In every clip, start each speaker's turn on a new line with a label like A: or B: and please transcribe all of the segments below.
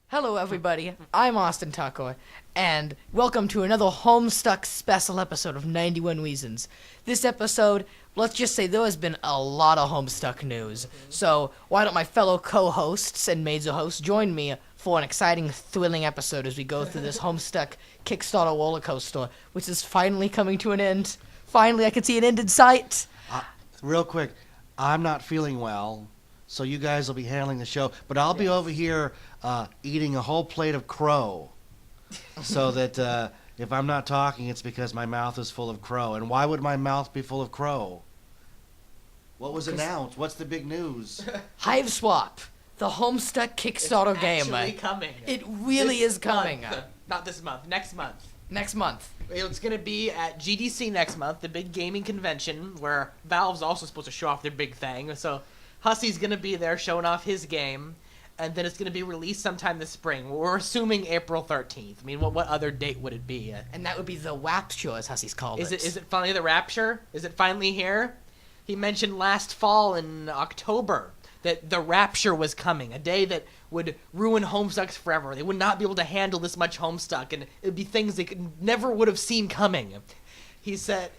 A: Hello, everybody. I'm Austin Tucker, and welcome to another Homestuck special episode of 91 Reasons. This episode, let's just say there has been a lot of Homestuck news. So why don't my fellow co-hosts and maids of hosts join me for an exciting, thrilling episode as we go through this Homestuck Kickstarter roller coaster, which is finally coming to an end. Finally, I can see an end in sight.
B: Real quick, I'm not feeling well, so you guys will be handling the show, but I'll be over here eating a whole plate of crow, so that if I'm not talking, it's because my mouth is full of crow. And why would my mouth be full of crow? What was announced? What's the big news?
A: Hive Swap, the Homestuck Kickstarter game.
C: It's actually coming.
A: It really is coming.
C: Not this month. Next month.
A: Next month.
C: It's going to be at GDC next month, the big gaming convention, where Valve's also supposed to show off their big thing. So Hussey's going to be there showing off his game, and then it's going to be released sometime this spring. We're assuming April 13th. I mean, what other date would it be?
A: And that would be the Rapture, as Hussey's called it.
C: Is it finally the Rapture? Is it finally here? He mentioned last fall in October that the Rapture was coming, a day that would ruin Homestucks forever. They would not be able to handle this much Homestuck, and it would be things they never would have seen coming. He said,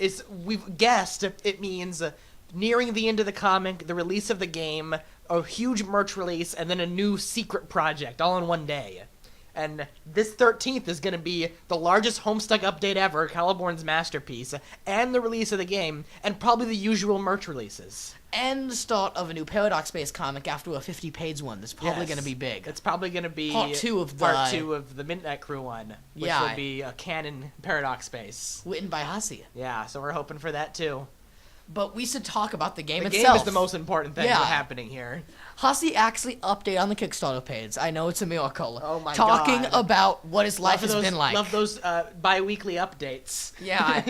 C: we've guessed it means nearing the end of the comic, the release of the game, a huge merch release, and then a new secret project all in one day. And this 13th is going to be the largest Homestuck update ever, Caliborn's masterpiece, and the release of the game, and probably the usual merch releases.
A: And the start of a new Paradox-based comic after a 50-page one. That's probably going to be big.
C: It's probably going to be
A: part two of
C: the Midnight Crew one, which will be a canon Paradox space.
A: Written by Hussey.
C: Yeah, so we're hoping for that too.
A: But we should talk about the game itself.
C: The game is the most important thing happening here.
A: Hussey actually updated on the Kickstarter page. I know it's a miracle.
C: Oh my
A: Talking
C: God.
A: about what his life has been like.
C: Love those bi-weekly updates.
A: Yeah,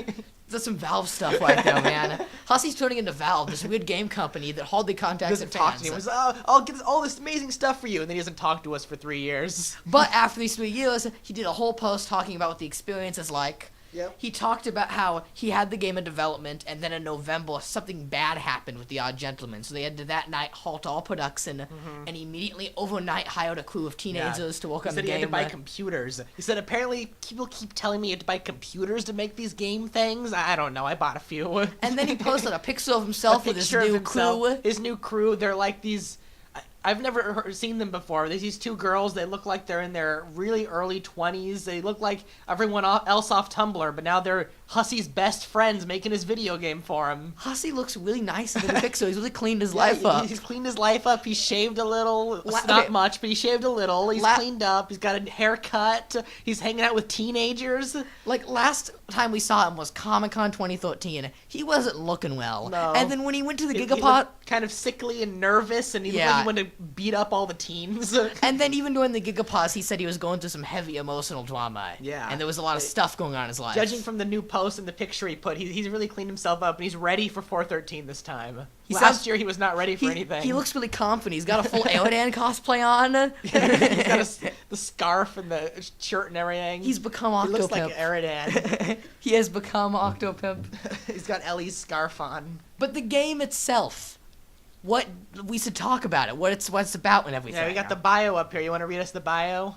A: that's some Valve stuff right there, man. Hussey's turning into Valve, this weird game company that hardly contacts
C: doesn't
A: fans.
C: Talk to me. He was, I'll get all this amazing stuff for you, and then he doesn't talk to us for 3 years.
A: But after these 3 years, he did a whole post talking about what the experience is like.
C: Yep.
A: He talked about how he had the game in development, and then in November, something bad happened with the Odd Gentleman. So they had to that night halt all production, and immediately overnight hired a crew of teenagers to work on the game.
C: He said he had to buy computers. He said, apparently, people keep telling me you have to buy computers to make these game things. I don't know. I bought a few.
A: And then he posted a picture of himself with his new crew.
C: His new crew, they're like these... I've never seen them before. There's these two girls. They look like they're in their really early 20s. They look like everyone else off Tumblr, but now they're Hussey's best friends making his video game for him.
A: Hussey looks really nice in the picture. He's really cleaned his life up.
C: He's cleaned his life up. He's shaved a little. Not much, but he shaved a little. He's cleaned up. He's got a haircut. He's hanging out with teenagers.
A: Like, last time we saw him was Comic-Con 2013. He wasn't looking well.
C: No.
A: And then when he went to the
C: He
A: Gigapod...
C: looked kind of sickly and nervous, and he looked like he wanted to beat up all the teens.
A: And then even during the Gigapause, he said he was going through some heavy emotional drama.
C: Yeah.
A: And there was a lot of stuff going on in his life.
C: Judging from the new post and the picture he put, he's really cleaned himself up, and he's ready for 413 this time. Last year he was not ready for anything.
A: He looks really confident. He's got a full Aerodan cosplay on.
C: He's got the scarf and the shirt and everything.
A: He's become Octopimp.
C: He looks like Aerodan.
A: He has become Octopimp.
C: He's got Ellie's scarf on.
A: But the game itself, we should talk about it. What it's about and everything.
C: Yeah, we got the bio up here. You want to read us the bio?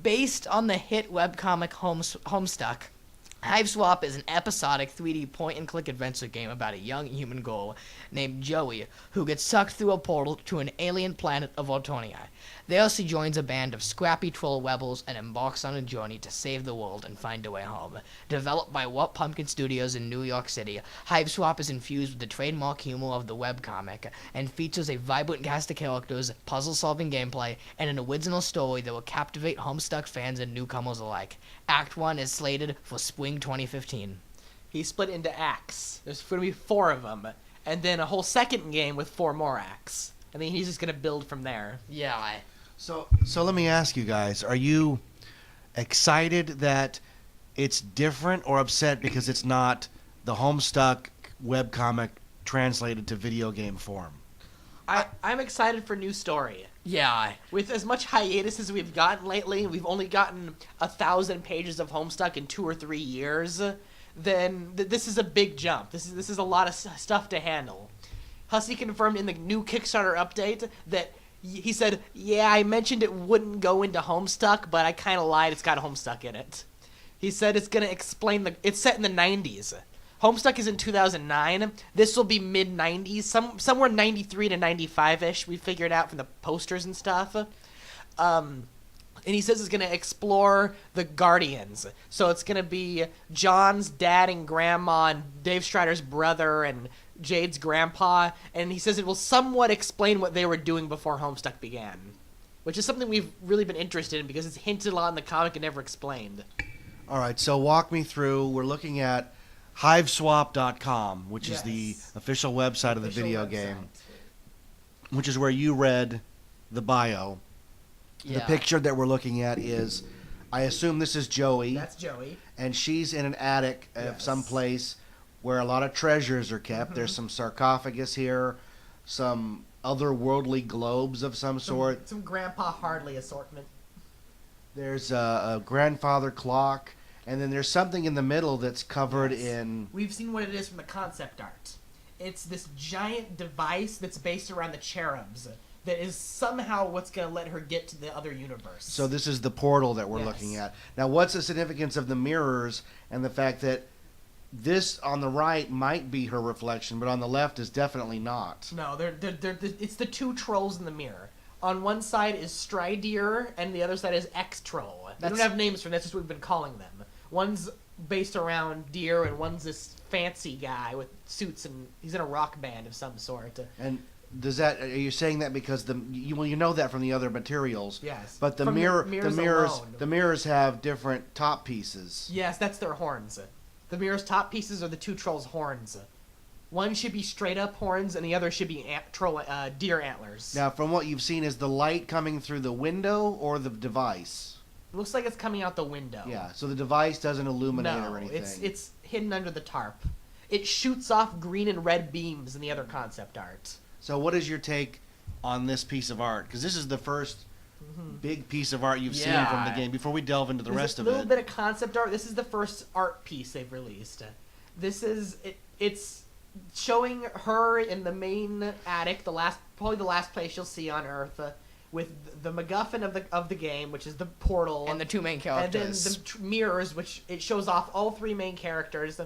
A: Based on the hit webcomic Homestuck, Hive Swap is an episodic 3D point-and-click adventure game about a young human girl named Joey who gets sucked through a portal to an alien planet of Ortonia. There she joins a band of scrappy troll rebels and embarks on a journey to save the world and find a way home. Developed by What Pumpkin Studios in New York City, Hive Swap is infused with the trademark humor of the webcomic and features a vibrant cast of characters, puzzle-solving gameplay, and an original story that will captivate Homestuck fans and newcomers alike. Act 1 is slated for spring 2015.
C: He split into acts. There's going to be 4 of them, and then a whole second game with 4 more acts. I mean, he's just going to build from there.
A: Yeah.
B: So let me ask you guys, are you excited that it's different or upset because it's not the Homestuck webcomic translated to video game form?
C: I'm excited for new story.
A: Yeah.
C: With as much hiatus as we've gotten lately, we've only gotten 1,000 pages of Homestuck in 2 or 3 years, then this is a big jump. This is a lot of stuff to handle. Hussey confirmed in the new Kickstarter update that He said, "Yeah, I mentioned it wouldn't go into Homestuck, but I kind of lied. It's got Homestuck in it." He said it's gonna explain it's set in the 90s. Homestuck is in 2009. This will be mid 90s, somewhere 93 to 95-ish. We figured out from the posters and stuff. And he says it's gonna explore the Guardians. So it's gonna be John's dad and grandma and Dave Strider's brother and Jade's grandpa. And he says it will somewhat explain what they were doing before Homestuck began, which is something we've really been interested in because it's hinted a lot in the comic and never explained.
B: All right, so walk me through. We're looking at Hiveswap.com, which is the official website of the video game, which is where you read the bio.
A: Yeah.
B: The picture that we're looking at is, I assume this is Joey.
C: That's Joey.
B: And she's in an attic of some place where a lot of treasures are kept. There's some sarcophagus here, some otherworldly globes of some sort.
C: Some Grandpa Hardley assortment.
B: There's a grandfather clock. And then there's something in the middle that's covered in...
C: We've seen what it is from the concept art. It's this giant device that's based around the cherubs that is somehow what's going to let her get to the other universe.
B: So this is the portal that we're looking at. Now, what's the significance of the mirrors and the fact that this on the right might be her reflection, but on the left is definitely not?
C: No, it's the two trolls in the mirror. On one side is Strider, and the other side is X-Troll. They don't have names for this, that's just what we've been calling them. One's based around deer, and one's this fancy guy with suits, and he's in a rock band of some sort.
B: And does that? Are you saying that because you know that from the other materials?
C: Yes.
B: But the
C: From
B: the mirrors have different top pieces.
C: Yes, that's their horns. The mirror's top pieces are the two trolls' horns. One should be straight up horns, and the other should be deer antlers.
B: Now, from what you've seen, is the light coming through the window or the device?
C: It looks like it's coming out the window.
B: Yeah, so the device doesn't illuminate or anything.
C: It's hidden under the tarp. It shoots off green and red beams in the other concept art.
B: So what is your take on this piece of art? Because this is the first big piece of art you've seen from the game. Before we delve into the rest of it.
C: A little bit of concept art. This is the first art piece they've released. This is it's showing her in the main attic, probably the last place you'll see on Earth. With the MacGuffin of the game, which is the portal.
A: And the two main characters.
C: And then the mirrors, which it shows off all three main characters.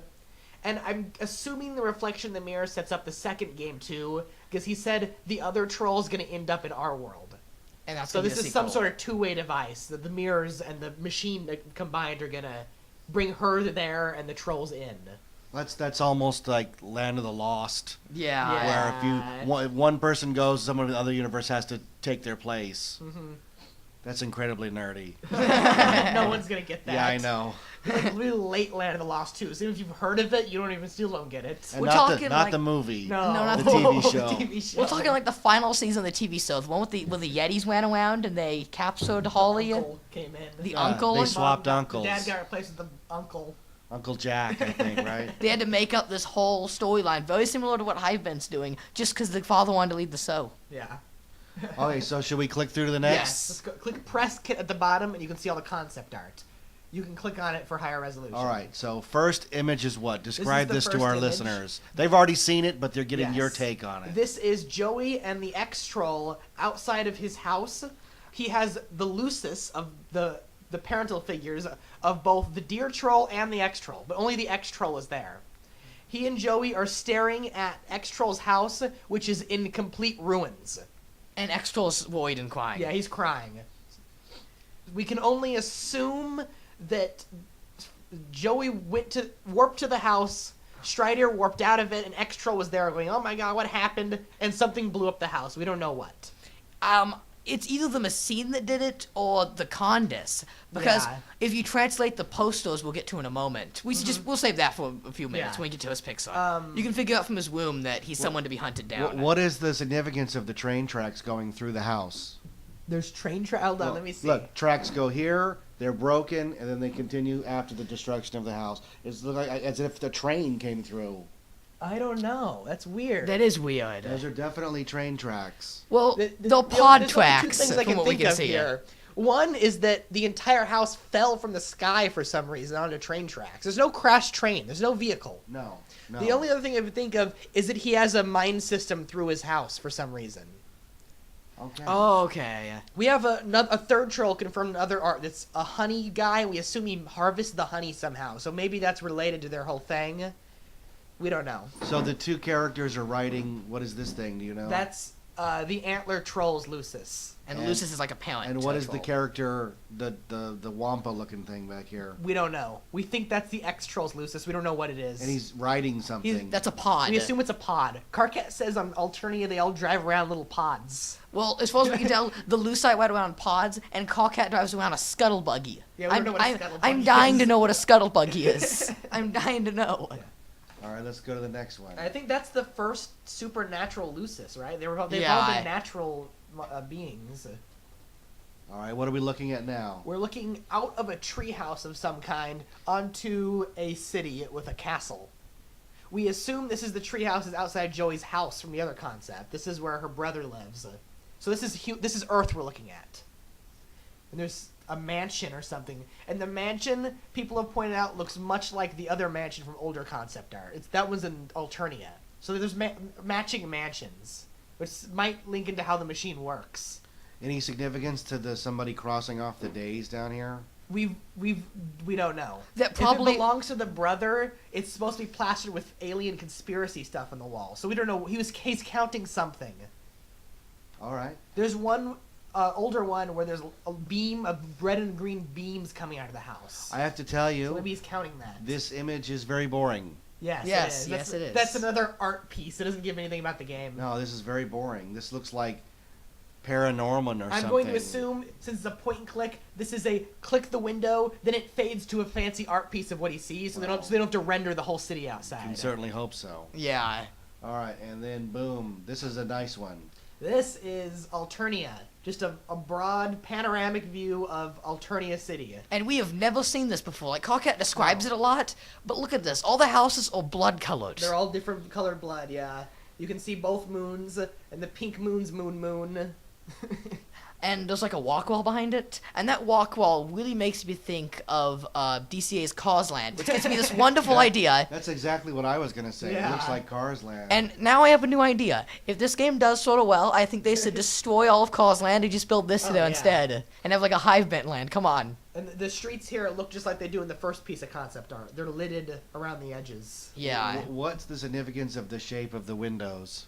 C: And I'm assuming the reflection in the mirror sets up the second game, too, because he said the other troll's going to end up in our world.
A: And that's
C: so
A: gonna
C: this
A: be a
C: is some
A: sequel.
C: sort of two-way device. The mirrors and the machine combined are going to bring her there and the trolls in.
B: That's almost like Land of the Lost.
A: Yeah.
B: Where if one person goes, someone in the other universe has to take their place.
C: Mm-hmm.
B: That's incredibly nerdy.
C: No one's gonna get that.
B: Yeah, I know.
C: Like really late Land of the Lost too. So even if you've heard of it, you still don't get it.
B: And
A: We're
B: not
A: talking
B: not
A: like-
B: the movie.
C: No,
A: not
B: the
A: the
B: TV show.
C: TV show.
A: We're talking like the final season of the TV show, the one with the Yetis went around and they captured Holly.
C: Uncle came in.
A: The uncle.
B: They
A: and
B: swapped
C: The
B: uncles.
C: dad got replaced with the uncle.
B: Uncle Jack, I think, right?
A: They had to make up this whole storyline, very similar to what Hiveben's doing, just because the father wanted to leave the show.
C: Yeah.
B: Okay, so should we click through to the
C: Yes.
B: next?
C: Let's go. Click press kit at the bottom, and you can see all the concept art. You can click on it for higher resolution.
B: All right, so first image is what? Describe
C: the
B: this to
C: first
B: our
C: image.
B: listeners. They've already seen it, but they're getting your
C: Yes.
B: take on it.
C: This is Joey and the X-Troll outside of his house. He has the Lucis of the parental figures of both the Deer Troll and the X-Troll, but only the X-Troll is there. He and Joey are staring at X-Troll's house, which is in complete ruins.
A: And X-Troll's void and crying.
C: Yeah, he's crying. We can only assume that Joey warped to the house, Strider warped out of it, and X-Troll was there going, oh my god, what happened? And something blew up the house. We don't know what.
A: It's either the machine that did it or the Condis. Because
C: Yeah.
A: if you translate the posters, we'll get to in a moment. We'll save that for a few minutes
C: Yeah.
A: when we get to his Pixar. You can figure out from his womb that he's someone to be hunted down.
B: What is the significance of the train tracks going through the house?
C: There's train hold on, let me see.
B: Look, tracks go here, they're broken, and then they continue after the destruction of the house. It's like as if the train came through.
C: I don't know. That's weird.
A: That is weird.
B: Those are definitely train tracks.
A: Well,
C: Th- th-
A: they're
C: there's
A: pod
C: only
A: tracks,
C: two things I
A: from
C: can
A: what we
C: think
A: can
C: of
A: see.
C: here. One is that the entire house fell from the sky for some reason onto train tracks. There's no crashed train. There's no vehicle.
B: No.
C: The only other thing I would think of is that he has a mine system through his house for some reason.
B: Okay.
A: Oh, okay.
C: We have a third troll confirmed in other art. That's a honey guy. We assume he harvests the honey somehow. So maybe that's related to their whole thing. We don't know.
B: So the two characters are writing. What is this thing? Do you know?
C: That's the antler troll's Lucis.
A: And
B: And-
A: Lucis is like a parent.
B: And
A: to
B: what
A: the
B: is the
A: troll.
B: character? The Wampa looking thing back here.
C: We don't know. We think that's the ex-troll's Lucis. We don't know what it is.
B: And he's writing something.
A: That's a pod.
C: We assume it's a pod. Carcat says on Alternia they all drive around little pods.
A: Well, as far as we can tell, the Lucite ride around pods, and Carcat drives around a scuttle buggy.
C: Yeah, we don't know what a scuttle
A: I'm
C: buggy
A: dying
C: is.
A: to know what a scuttle buggy is. I'm dying to know.
B: All right, let's go to the next one.
C: I think that's the first supernatural Lucis, right? They've all been
A: Yeah.
C: natural beings.
B: All right, what are we looking at now?
C: We're looking out of a treehouse of some kind onto a city with a castle. We assume this is the treehouse is outside Joey's house from the other concept. This is where her brother lives. So this is Earth we're looking at. And there's a mansion or something. And the mansion, people have pointed out, looks much like the other mansion from older concept art. That one's in Alternia. So there's matching mansions, which might link into how the machine works.
B: Any significance to somebody crossing off the days down here?
C: We don't know.
A: That
C: If
A: probably-
C: it belongs to the brother, it's supposed to be plastered with alien conspiracy stuff on the wall. So we don't know. He's counting something.
B: All right.
C: There's one older one where there's a beam of red and green beams coming out of the house.
B: I have to tell
C: So
B: you,
C: maybe he's counting that.
B: this image is very boring.
C: Yes,
A: Yes,
C: it is.
A: yes, it is.
C: That's another art piece. It doesn't give anything about the game.
B: No, this is very boring. This looks like Paranorman or something.
C: I'm going to assume, since it's a point and click, this is a click the window, then it fades to a fancy art piece of what he sees, so they don't have to render the whole city outside.
B: Can certainly hope so.
A: Yeah.
B: All right, and then boom, this is a nice one.
C: This is Alternia, just a broad panoramic view of Alternia City.
A: And we have never seen this before. Like, Carcat describes it a lot, but look at this. All the houses are blood-colored.
C: They're all different colored blood, yeah. You can see both moons, and the pink moon's moon.
A: And there's like a walk wall behind it, and that walk wall really makes me think of DCA's Cars Land, which gives me this wonderful idea.
B: That's exactly what I was going to say. It
C: Yeah.
B: looks like Cars Land.
A: And now I have a new idea. If this game does sort of well, I think they should destroy all of Cars Land and just build this
C: Oh,
A: there
C: yeah.
A: instead, and have like a hive bent land. Come on.
C: And the streets here look just like they do in the first piece of concept art. They're lidded around the edges.
A: Yeah.
B: What's the significance of the shape of the windows?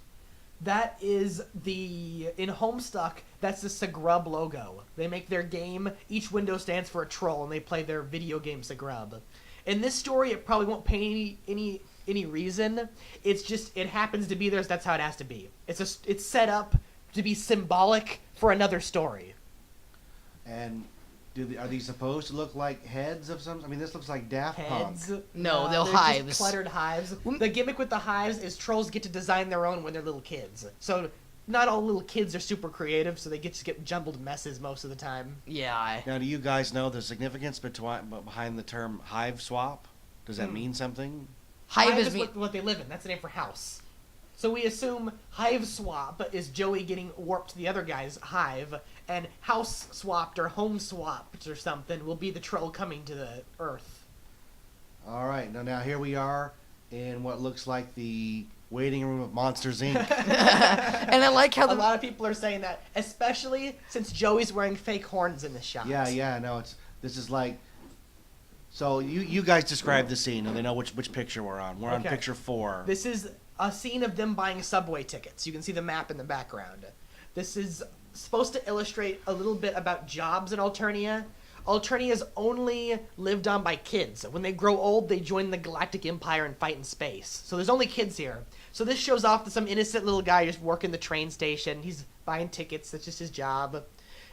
C: That is in Homestuck, that's the Sagrub logo. They make their game, each window stands for a troll, and they play their video game Sagrub. In this story, it probably won't pay any reason. It's just, it happens to be there, so that's how it has to be. It's set up to be symbolic for another story.
B: And are these supposed to look like heads of some? I mean, this looks like Daft
C: Heads.
B: Punk.
A: No, they're
C: just
A: hives.
C: cluttered hives. The gimmick with the hives is trolls get to design their own when they're little kids. So not all little kids are super creative, so they just get jumbled messes most of the time.
A: Yeah.
B: Now, do you guys know the significance behind the term hive swap? Does that mean something?
A: Hive is
C: what they live in. That's the name for house. So we assume hive swap is Joey getting warped to the other guy's hive, and house swapped or home swapped or something will be the troll coming to the Earth.
B: All right. Now here we are in what looks like the waiting room of Monsters Inc.
A: and I like how
C: A lot of people are saying that, especially since Joey's wearing fake horns in this shot.
B: Yeah. No, this is like. So you guys describe the scene, and they know which picture we're on. We're on
C: Okay.
B: picture 4.
C: This is a scene of them buying subway tickets. You can see the map in the background. This is supposed to illustrate a little bit about jobs in Alternia. Alternia is only lived on by kids. When they grow old, they join the Galactic Empire and fight in space. So there's only kids here. So this shows off to some innocent little guy just working the train station. He's buying tickets. That's just his job.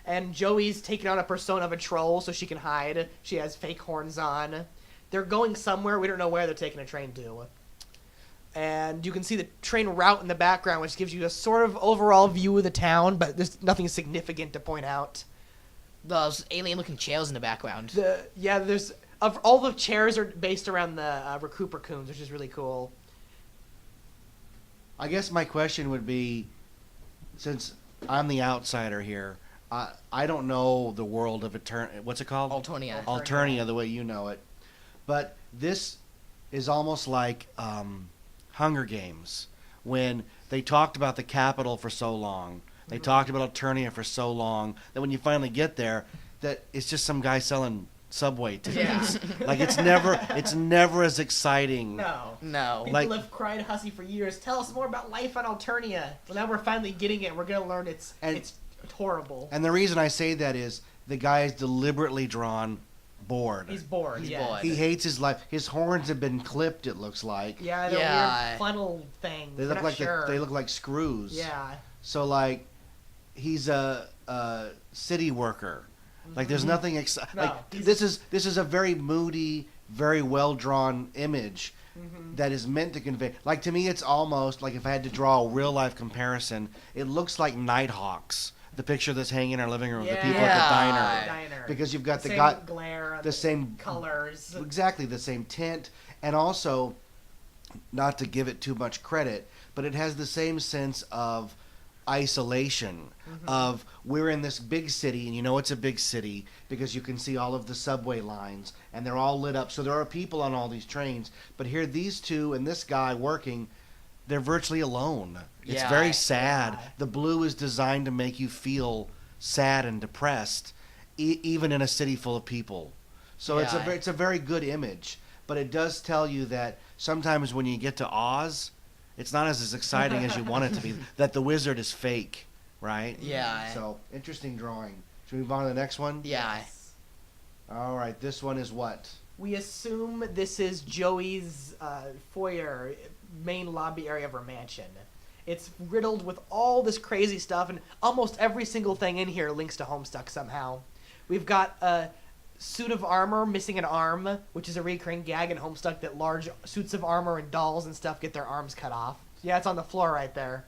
C: And Joey's taking on a persona of a troll so she can hide. She has fake horns on. They're going somewhere. We don't know where they're taking a train to. And you can see the train route in the background, which gives you a sort of overall view of the town, but there's nothing significant to point out.
A: those alien-looking chairs in the background.
C: There's all the chairs are based around the Recoup Raccoons, which is really cool.
B: I guess my question would be, since I'm the outsider here, I don't know the world of what's it called?
A: Alternia.
B: Alternia, the way you know it. But this is almost like Hunger Games, when they talked about the capital for so long, They talked about Eternia for so long that when you finally get there, that it's just some guy selling Subway tickets. Like it's never as exciting.
A: No.
C: People have cried hussy for years. Tell us more about life on Alternia. Well, now we're finally getting it. We're gonna learn it's horrible.
B: And the reason I say that is the guy is deliberately drawn bored.
C: He's bored.
A: He's
C: yeah.
A: bored.
B: He hates his life. His horns have been clipped. It looks like.
C: Yeah, they're weird funnel thing.
B: They look like they look like screws.
C: Yeah.
B: So like, he's a city worker. Like there's nothing exciting.
C: No,
B: like this is a very moody, very well drawn image that is meant to convey. Like to me, it's almost like if I had to draw a real life comparison, it looks like Nighthawks, the picture that's hanging in our living room, the people at the diner, because you've got
C: the glare,
B: the same
C: colors,
B: exactly the same tint, and also, not to give it too much credit, but it has the same sense of isolation of we're in this big city, and you know it's a big city because you can see all of the subway lines and they're all lit up, so there are people on all these trains, but here these two and this guy working, they're virtually alone. It's very sad. The blue is designed to make you feel sad and depressed even in a city full of people, so it's a very good image, but it does tell you that sometimes when you get to Oz, it's not as exciting as you want it to be. That the wizard is fake, right?
A: Yeah.
B: So, interesting drawing. Should we move on to the next one?
A: Yeah.
B: All right, this one is what?
C: We assume this is Joey's foyer, main lobby area of her mansion. It's riddled with all this crazy stuff, and almost every single thing in here links to Homestuck somehow. We've got a suit of armor missing an arm, which is a recurring gag in Homestuck, that large suits of armor and dolls and stuff get their arms cut off. Yeah, it's on the floor right there.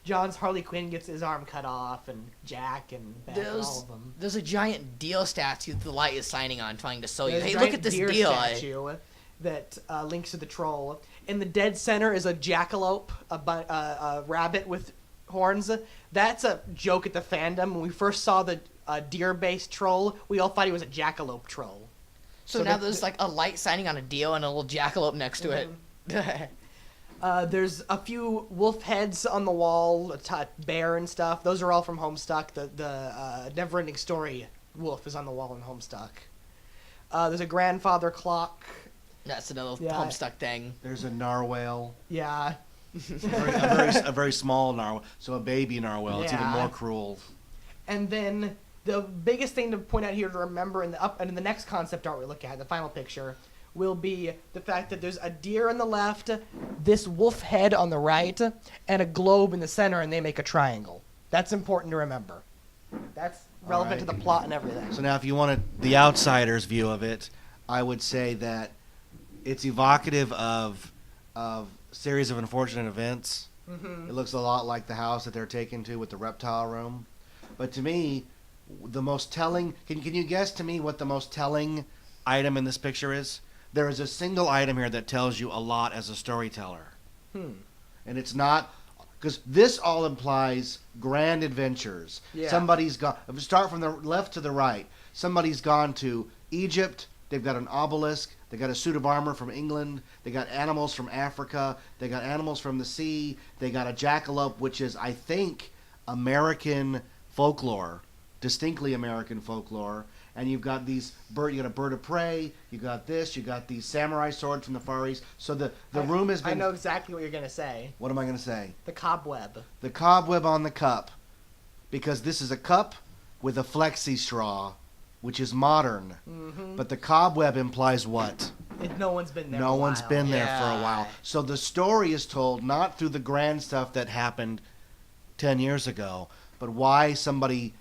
C: John's Harley Quinn gets his arm cut off, and Jack and Beth and all of them.
A: There's a giant deal statue that the light is signing on, trying to sell you.
C: There's
A: Hey,
C: a
A: look at this
C: giant
A: deal.
C: deer statue that links to the troll. In the dead center is a jackalope, a rabbit with horns. That's a joke at the fandom. When we first saw the deer-based troll, we all thought he was a jackalope troll.
A: So now there's like a light signing on a deal and a little jackalope next to it.
C: There's a few wolf heads on the wall, a bear and stuff. Those are all from Homestuck. The Neverending Story wolf is on the wall in Homestuck. There's a grandfather clock.
A: That's another Homestuck thing.
B: There's a narwhal.
C: Yeah.
B: a very small narwhal. So a baby narwhal. It's even more cruel.
C: And then the biggest thing to point out here to remember in the next concept art we look at, the final picture, will be the fact that there's a deer on the left, this wolf head on the right, and a globe in the center, and they make a triangle. That's important to remember. That's relevant to the plot and everything.
B: So now if you wanted the outsider's view of it, I would say that it's evocative of series of unfortunate events. It looks a lot like the house that they're taken to with the reptile room. But to me, the most telling... Can you guess to me what the most telling item in this picture is? There is a single item here that tells you a lot as a storyteller. And it's not... Because this all implies grand adventures.
C: Yeah.
B: Somebody's gone... Start from the left to the right. Somebody's gone to Egypt. They've got an obelisk. They got a suit of armor from England. They got animals from Africa. They got animals from the sea. They got a jackalope, which is, I think, American folklore, distinctly American folklore. And you've got these you got a bird of prey. You got this. You got these samurai swords from the Far East. So the room has been.
C: I know exactly what you're gonna say.
B: What am I gonna say?
C: The cobweb. The
B: cobweb on the cup, because this is a cup with a flexi straw, which is modern. But the cobweb implies what?
C: No one's been there.
B: No one's been there for a
A: Yeah.
B: while. So the story is told not through the grand stuff that happened 10 years ago, but why somebody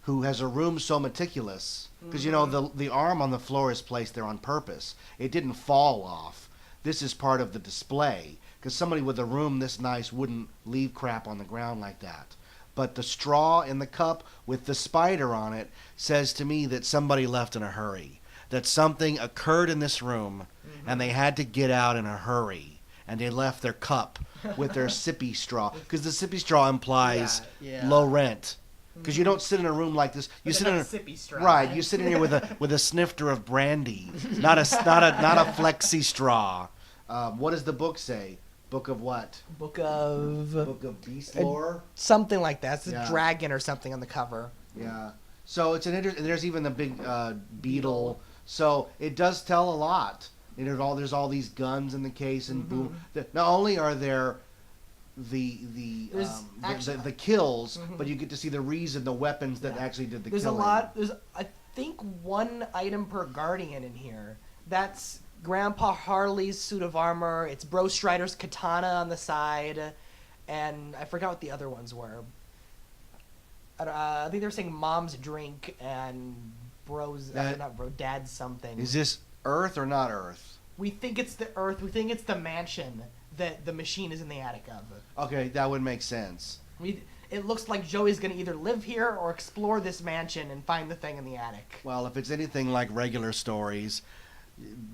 B: who has a room so meticulous, because you know the arm on the floor is placed there on purpose. It didn't fall off. This is part of the display, because somebody with a room this nice wouldn't leave crap on the ground like that. But the straw in the cup with the spider on it says to me that somebody left in a hurry, that something occurred in this room and they had to get out in a hurry, and they left their cup with their sippy straw, because the sippy straw implies low rent. Because you don't sit in a room like this. You sit in a
C: sippy straw.
B: Right. You sit in here with a snifter of brandy, not a flexi straw. What does the book say? Book of what?
C: Book of
B: Book of Beast Lore?
C: something like that. It's a
B: Yeah.
C: dragon or something on the cover.
B: Yeah. So it's an and there's even the big beetle. So it does tell a lot. And there's all these guns in the case, and boom. Not only are there the kills, but you get to see the reason, the weapons that actually did the
C: There's
B: killing.
C: a lot. There's I think one item per guardian in here. That's Grandpa Harley's suit of armor. It's Bro Strider's katana on the side, and I forgot what the other ones were. I think they were saying Mom's drink and Dad's something.
B: Is this Earth or not Earth?
C: We think it's the Earth. We think it's the mansion that the machine is in the attic of.
B: Okay, that would make sense.
C: It looks like Joey's going to either live here or explore this mansion and find the thing in the attic.
B: Well, if it's anything like regular stories,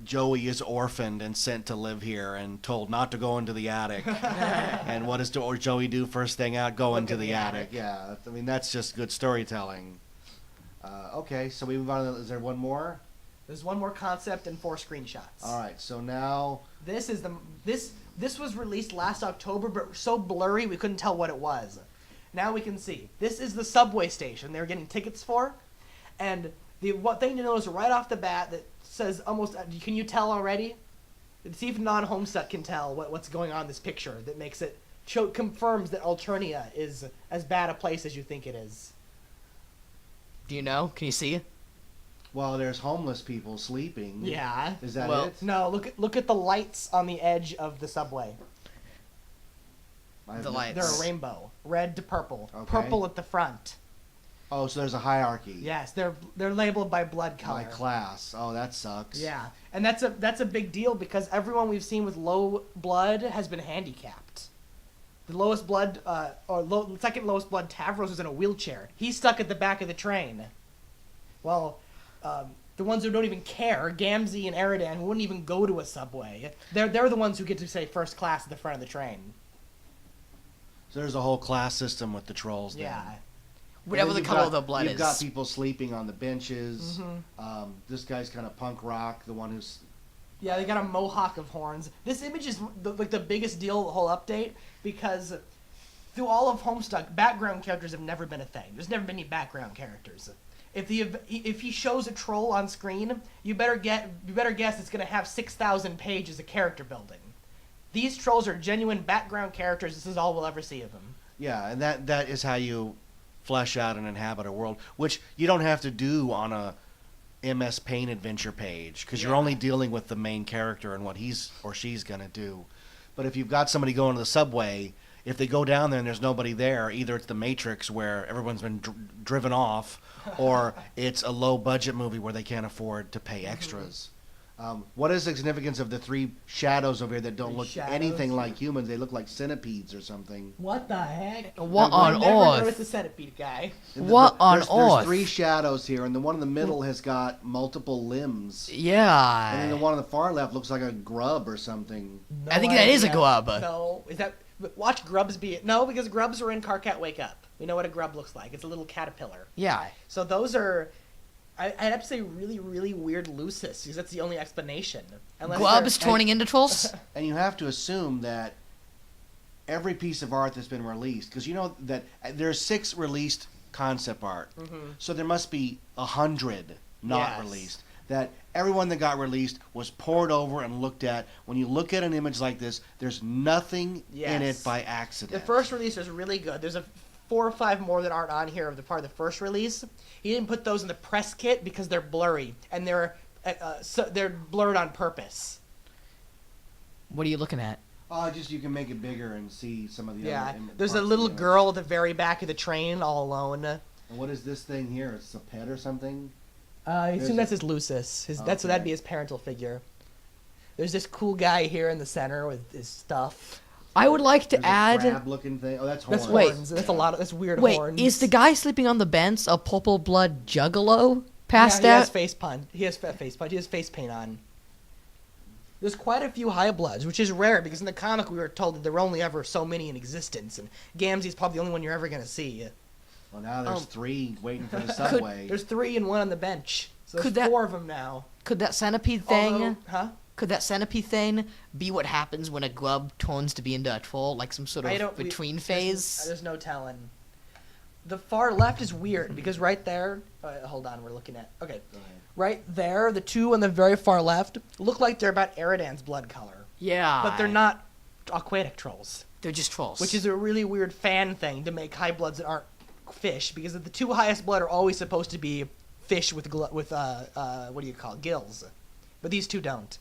B: Joey is orphaned and sent to live here and told not to go into the attic. And what does Joey do first thing out? Go into the attic. Yeah, I mean, that's just good storytelling. Okay, so we move on. Is there one more?
C: There's one more concept and 4 screenshots.
B: All right, so now...
C: This was released last October, but so blurry we couldn't tell what it was. Now we can see. This is the subway station they were getting tickets for. And what thing to notice right off the bat that says almost... Can you tell already? See if non-Homestuck can tell what's going on in this picture that makes it... confirms that Alternia is as bad a place as you think it is.
A: Do you know? Can you see?
B: Well, there's homeless people sleeping.
C: Yeah.
B: Is that
A: Well,
B: it?
C: No, look at the lights on the edge of the subway.
A: The lights.
C: They're a rainbow, red to purple.
B: Okay.
C: Purple at the front.
B: Oh, so there's a hierarchy.
C: Yes, they're labeled by blood color.
B: By class. Oh, that sucks.
C: Yeah, and that's a big deal because everyone we've seen with low blood has been handicapped. The lowest blood, second lowest blood, Tavros, is in a wheelchair. He's stuck at the back of the train. Well, the ones who don't even care, Gamzee and Eridan, who wouldn't even go to a subway, they're the ones who get to say first class at the front of the train.
B: So there's a whole class system with the trolls then.
C: Yeah.
A: Whatever the color of the blood
B: You've
A: is.
B: got people sleeping on the benches. This guy's kind of punk rock, the one who's...
C: Yeah, they got a mohawk of horns. This image is the biggest deal of the whole update because through all of Homestuck, background characters have never been a thing. There's never been any background characters. If he shows a troll on screen, you better guess it's gonna have 6,000 pages of character building. These trolls are genuine background characters. This is all we'll ever see of them.
B: Yeah, and that is how you flesh out and inhabit a world, which you don't have to do on a MS Paint adventure page because you're only dealing with the main character and what he's or she's gonna do. But if you've got somebody going to the subway, if they go down there and there's nobody there, either it's the Matrix where everyone's been driven off, or it's a low budget movie where they can't afford to pay extras. What is the significance of the 3 shadows over here that don't look anything like humans? They look like centipedes or something.
C: What the heck?
A: What on
C: I've never
A: earth?
C: noticed the centipede guy.
A: What on
B: There's
A: earth?
B: 3 shadows here, and the one in the middle has got multiple limbs. And then
A: Yeah.
B: the one on the far left looks like a grub or something.
C: No
A: I think that is a
C: idea.
A: grub.
C: No, is that? Watch grubs be. No, because grubs are in Carcat Wake Up. We know what a grub looks like. It's a little caterpillar.
A: Yeah.
C: So those are, I'd have to say, really, really weird Lucis, because that's the only explanation. Unless
A: Glubs
C: they're-
A: turning into trolls?
B: And you have to assume that every piece of art that's been released, because you know that there's 6 released concept art, so there must be 100 not
C: Yes.
B: released. That everyone that got released was poured over and looked at. When you look at an image like this, there's nothing in it
C: Yes.
B: by accident.
C: The first release was really good. There's 4 or 5 more that aren't on here of the part of the first release. He didn't put those in the press kit because they're blurry and they're blurred on purpose.
A: What are you looking at?
B: Just you can make it bigger and see some of the
C: Yeah,
B: other
C: there's a
B: parts of
C: little
B: the image.
C: girl at the very back of the train, all alone.
B: And what is this thing here? It's a pet or something?
C: I
B: There's
C: assume that's
B: a-
C: his Lucis.
B: Okay.
C: That'd be his parental figure. There's this cool guy here in the center with his stuff.
A: I would like to
B: There's a
A: add.
B: crab-looking thing. Oh, that's horns.
C: That's
A: Wait.
C: horns. That's a lot of. That's weird
A: Wait,
C: horns.
A: is the guy sleeping on the bench a purple blood juggalo passed
C: He has
A: out?
C: face paint. He has face paint. He has face paint on. There's quite a few high bloods, which is rare because in the comic we were told that there were only ever so many in existence, and Gamzee's probably the only one you're ever gonna see.
B: Well, now there's 3 waiting for the subway.
C: There's 3 and 1 on the bench, so
A: Could
C: there's
A: that-
C: 4 of them now.
A: Could that centipede thing?
C: Although,
A: Could that centipede thing be what happens when a glub turns to be into a troll, like some sort of between phase?
C: There's no telling. The far left is weird because right there. Hold on, we're looking at. Okay, right there, the two on the very far left look like they're about Eridan's blood color.
A: Yeah.
C: But they're not aquatic trolls.
A: They're just trolls.
C: Which is a really weird fan thing to make high bloods that aren't fish, because the two highest blood are always supposed to be fish with what do you call it? Gills, but these two don't,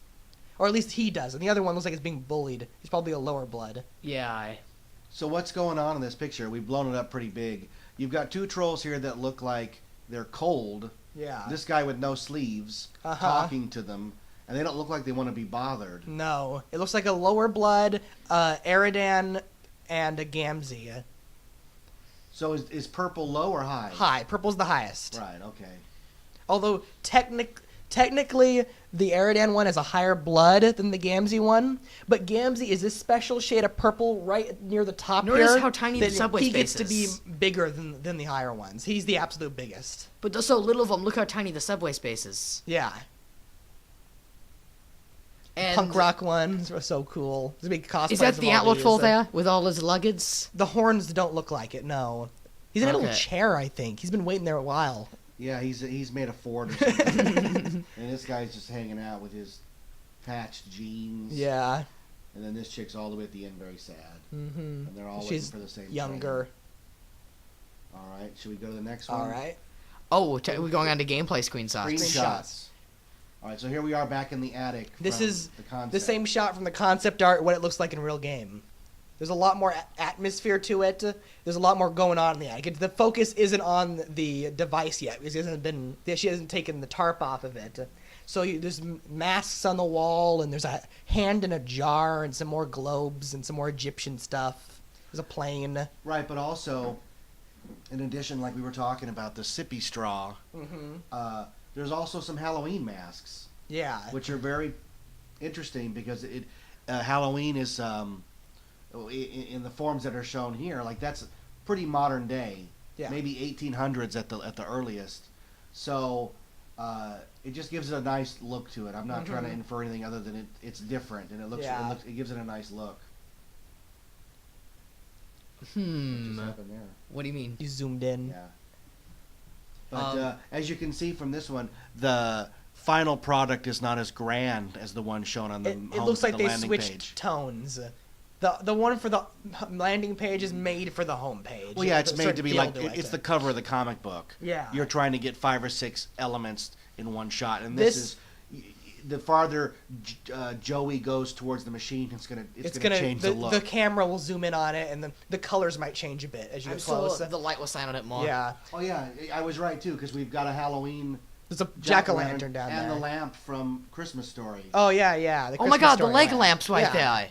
C: or at least he does, and the other one looks like it's being bullied. He's probably a lower blood.
A: Yeah.
B: So what's going on in this picture? We've blown it up pretty big. You've got two trolls here that look like they're cold.
C: Yeah.
B: This guy with no sleeves talking to them, and they don't look like they want to be bothered.
C: No, it looks like a lower blood, Eridan, and a Gamzee.
B: So is purple low or high?
C: High. Purple's the highest.
B: Right. Okay.
C: Although technically the Eridan one has a higher blood than the Gamzee one, but Gamzee is this special shade of purple right near the top
A: Notice
C: here.
A: how tiny the subway
C: he
A: space
C: gets to be
A: is.
C: bigger than the higher ones. He's the absolute biggest.
A: But there's so little of them. Look how tiny the subway space is.
C: Yeah.
A: And
C: Punk rock ones were so cool. There's a big cosplay.
A: is that the outlaw troll there with all his luggage?
C: The horns don't look like it. No. He's in a little
A: Okay.
C: chair, I think. He's been waiting there a while.
B: Yeah, he's made a fort or something. And this guy's just hanging out with his patched jeans.
C: Yeah.
B: And then this chick's all the way at the end, very sad.
C: Mm-hmm.
B: And they're all
C: She's
B: looking for the same
C: younger.
B: Train. All right, should we go to the next one?
C: All right.
A: Oh, we're going on to gameplay screenshots.
B: Screenshots. All right, so here we are back in the attic.
C: This
B: from
C: is
B: the concept.
C: the same shot from the concept art, what it looks like in real game. There's a lot more atmosphere to it. There's a lot more going on in the attic. The focus isn't on the device yet because she hasn't taken the tarp off of it. So there's masks on the wall, and there's a hand in a jar, and some more globes, and some more Egyptian stuff. There's a plane.
B: Right, but also, in addition, like we were talking about, the sippy straw, there's also some Halloween masks.
C: Yeah.
B: Which are very interesting because Halloween is in the forms that are shown here, like that's pretty modern day.
C: Yeah.
B: Maybe 1800s at the earliest. So it just gives it a nice look to it. I'm not trying to infer anything other than it's different and it gives it a nice look. What just happened there?
A: What do you mean?
C: You zoomed in.
B: Yeah. But as you can see from this one, the final product is not as grand as the one shown on the
C: It looks like they
B: landing
C: switched
B: page.
C: tones. The one for the landing page is made for the home page.
B: Well, yeah, it's
C: There's a
B: made to be
C: certain
B: like
C: feel to
B: it's
C: it.
B: the cover of the comic book.
C: Yeah.
B: You're trying to get 5 or 6 elements in one shot, and this is the farther Joey goes towards the machine, it's gonna change the look.
C: The camera will zoom in on it, and the colors might change a bit as you get close.
A: The light will shine on it more.
C: Yeah.
B: Oh yeah, I was right too because we've got a Halloween
C: There's a jack-o'-lantern down
B: and
C: there.
B: the lamp from Christmas Story.
C: Oh yeah.
A: Oh my God, the leg
C: lamp.
A: lamp's right there.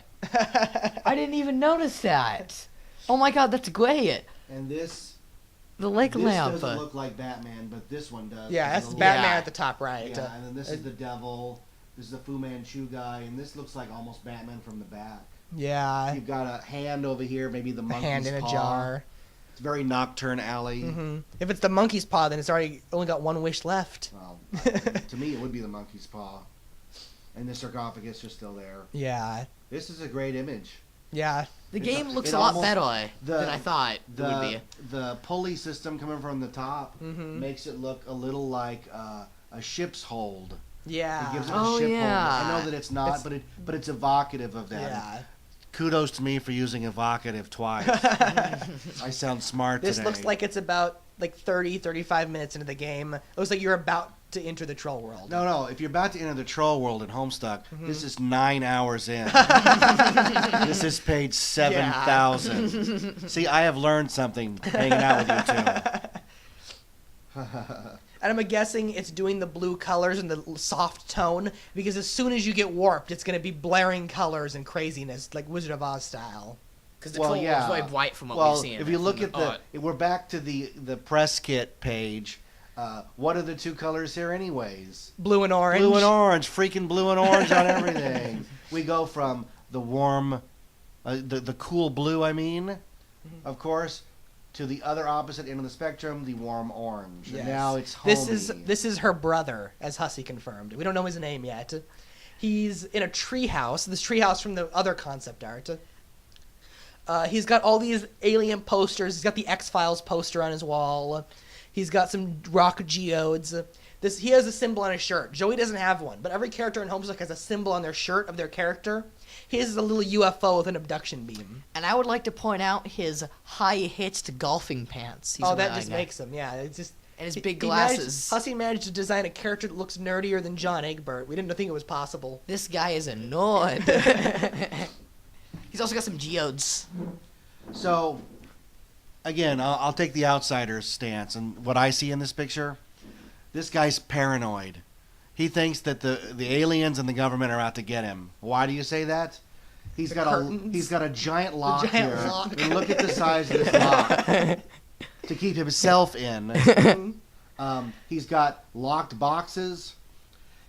A: I didn't even notice that. Oh my God, that's great.
B: And this
A: leg lamp.
B: doesn't look like Batman, but this one does.
C: Yeah,
B: It's
C: that's
B: a
C: Batman
B: little-
C: at the top right.
B: Yeah, and then this is the devil. This is the Fu Manchu guy, and this looks like almost Batman from the back.
C: Yeah.
B: You've got a hand over here, maybe the monkey's
C: Hand in a
B: paw.
C: jar.
B: It's very Nocturne Alley.
C: If it's the monkey's paw, then it's already only got one wish left.
B: Well, to me, it would be the monkey's paw. And the sarcophagus is still there.
C: Yeah.
B: This is a great image.
C: Yeah.
A: The
B: It's
A: game
B: a-
A: looks
B: it
A: a lot
B: almost-
A: better
B: the-
A: than I thought it would be.
B: The pulley system coming from the top makes it look a little like a ship's hold.
C: Yeah.
B: It gives it
A: Oh,
B: a ship
A: yeah.
B: hold. I know that it's not, but it's evocative of that.
C: Yeah.
B: Kudos to me for using evocative twice. I sound smart
C: This
B: today.
C: looks like it's about 35 minutes into the game. It looks like you're about to enter the troll world.
B: No. If you're about to enter the troll world in Homestuck, this is 9 hours in. This is page 7,000. See, I have learned something hanging out with you two.
C: And I'm guessing it's doing the blue colors and the soft tone because as soon as you get warped, it's going to be blaring colors and craziness like Wizard of Oz style.
A: Because the troll is very bright from what we've seen.
B: If you look at we're back to the press kit page. What are the two colors here, anyways?
C: Blue and orange.
B: Blue and orange, freaking blue and orange on everything. We go from the warm, the cool blue, of course, to the other opposite end of the spectrum, the warm orange.
C: Yes.
B: And now it's homey.
C: This is her brother, as Hussey confirmed. We don't know his name yet. He's in a treehouse. This treehouse from the other concept art. He's got all these alien posters. He's got the X-Files poster on his wall. He's got some rock geodes. He has a symbol on his shirt. Joey doesn't have one, but every character in Homestuck has a symbol on their shirt of their character. His is a little UFO with an abduction beam.
A: And I would like to point out his high-hitched golfing pants. He's
C: That
A: wearing.
C: just makes him, yeah. It's just
A: And his big glasses.
C: Hussey managed to design a character that looks nerdier than John Egbert. We didn't think it was possible.
A: This guy is a nerd. He's also got some geodes.
B: So, again, I'll take the outsider's stance. And what I see in this picture, this guy's paranoid. He thinks that the aliens and the government are out to get him. Why do you say that? He's got a giant lock
C: giant
B: here.
C: lock.
B: And look at the size of this lock to keep himself in. He's got locked boxes.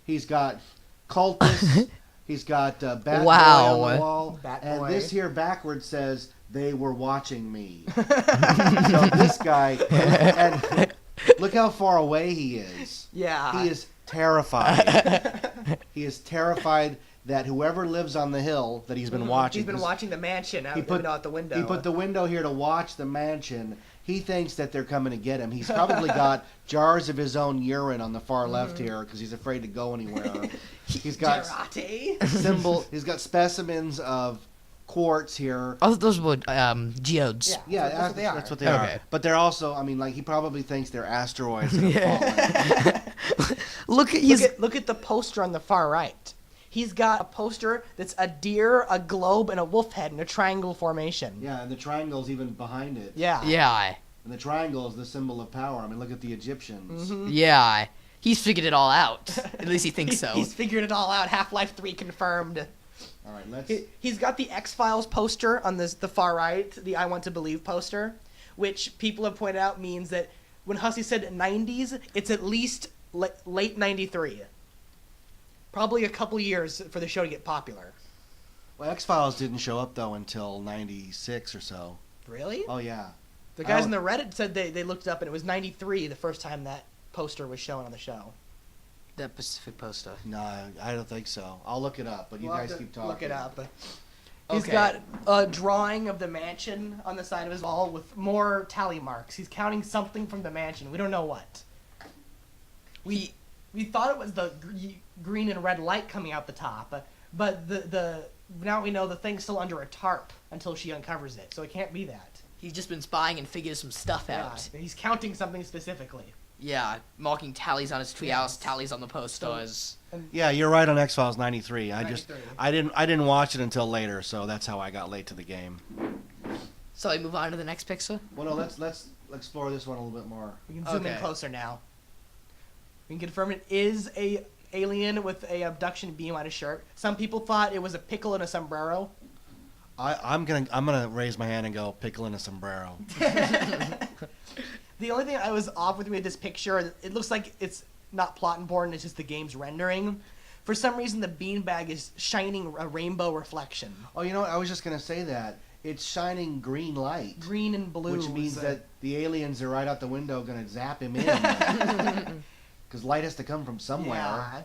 B: He's got cultists. He's got Bat Boy on the wall.
C: Bat
B: and
C: Boy.
B: this here backwards says, "They were watching me." So this guy, and look how far away he is.
C: Yeah.
B: He is terrified. He is terrified that whoever lives on the hill that he's been watching.
C: He's been watching the mansion out the window.
B: He put the window here to watch the mansion. He thinks that they're coming to get him. He's probably got jars of his own urine on the far left here because he's afraid to go anywhere. He's got He's got specimens of quartz here.
A: Oh, those were geodes.
C: Yeah,
B: Yeah,
C: that's what they are.
B: that's what they
A: Okay.
B: are. But they're also, I mean, like he probably thinks they're asteroids that have fallen.
C: Look at the poster on the far right. He's got a poster that's a deer, a globe, and a wolf head in a triangle formation.
B: Yeah, and the triangle's even behind it.
C: Yeah.
A: Yeah.
B: And the triangle is the symbol of power. I mean, look at the Egyptians.
C: Mm-hmm.
A: Yeah. He's figured it all out. At least he thinks so.
C: He's figured it all out. Half-Life 3 confirmed.
B: All right, let's.
C: He's got the X-Files poster on the far right, the I Want to Believe poster, which people have pointed out means that when Hussey said 90s, it's at least late 93. Probably a couple years for the show to get popular.
B: Well, X-Files didn't show up though until '96 or so.
C: Really?
B: Oh yeah.
C: The guys on the Reddit said they looked it up and it was 93 the first time that poster was shown on the show.
A: That Pacific poster.
B: No, I don't think so. I'll look it up, but you
C: We'll
B: guys
C: have to
B: keep talking.
C: Look it up. He's
A: Okay.
C: got a drawing of the mansion on the side of his wall with more tally marks. He's counting something from the mansion. We don't know what. We thought it was the green and red light coming out the top, but the now we know the thing's still under a tarp until she uncovers it, so it can't be that.
A: He's just been spying and figured some stuff out.
C: Yeah, he's counting something specifically.
A: Yeah, marking tallies on his treehouse,
C: Yes.
A: tallies on the posters.
B: Yeah, you're right on X-Files '93. I
C: 93.
B: didn't watch it until later, so that's how I got late to the game.
A: So we move on to the next picture.
B: Well, no, let's explore this one a little bit more.
C: We can zoom in
A: Okay.
C: closer now. We can confirm it is a alien with a abduction beam on his shirt. Some people thought it was a pickle in a sombrero.
B: I'm gonna raise my hand and go pickle in a sombrero.
C: The only thing I was off with this picture, it looks like it's not plot important, it's just the game's rendering. For some reason, the beanbag is shining a rainbow reflection.
B: Oh, you know what? I was just gonna say that it's shining green light,
C: Green and blue.
B: which means that the aliens are right out the window gonna zap him in. Because light has to come from somewhere.
C: Yeah.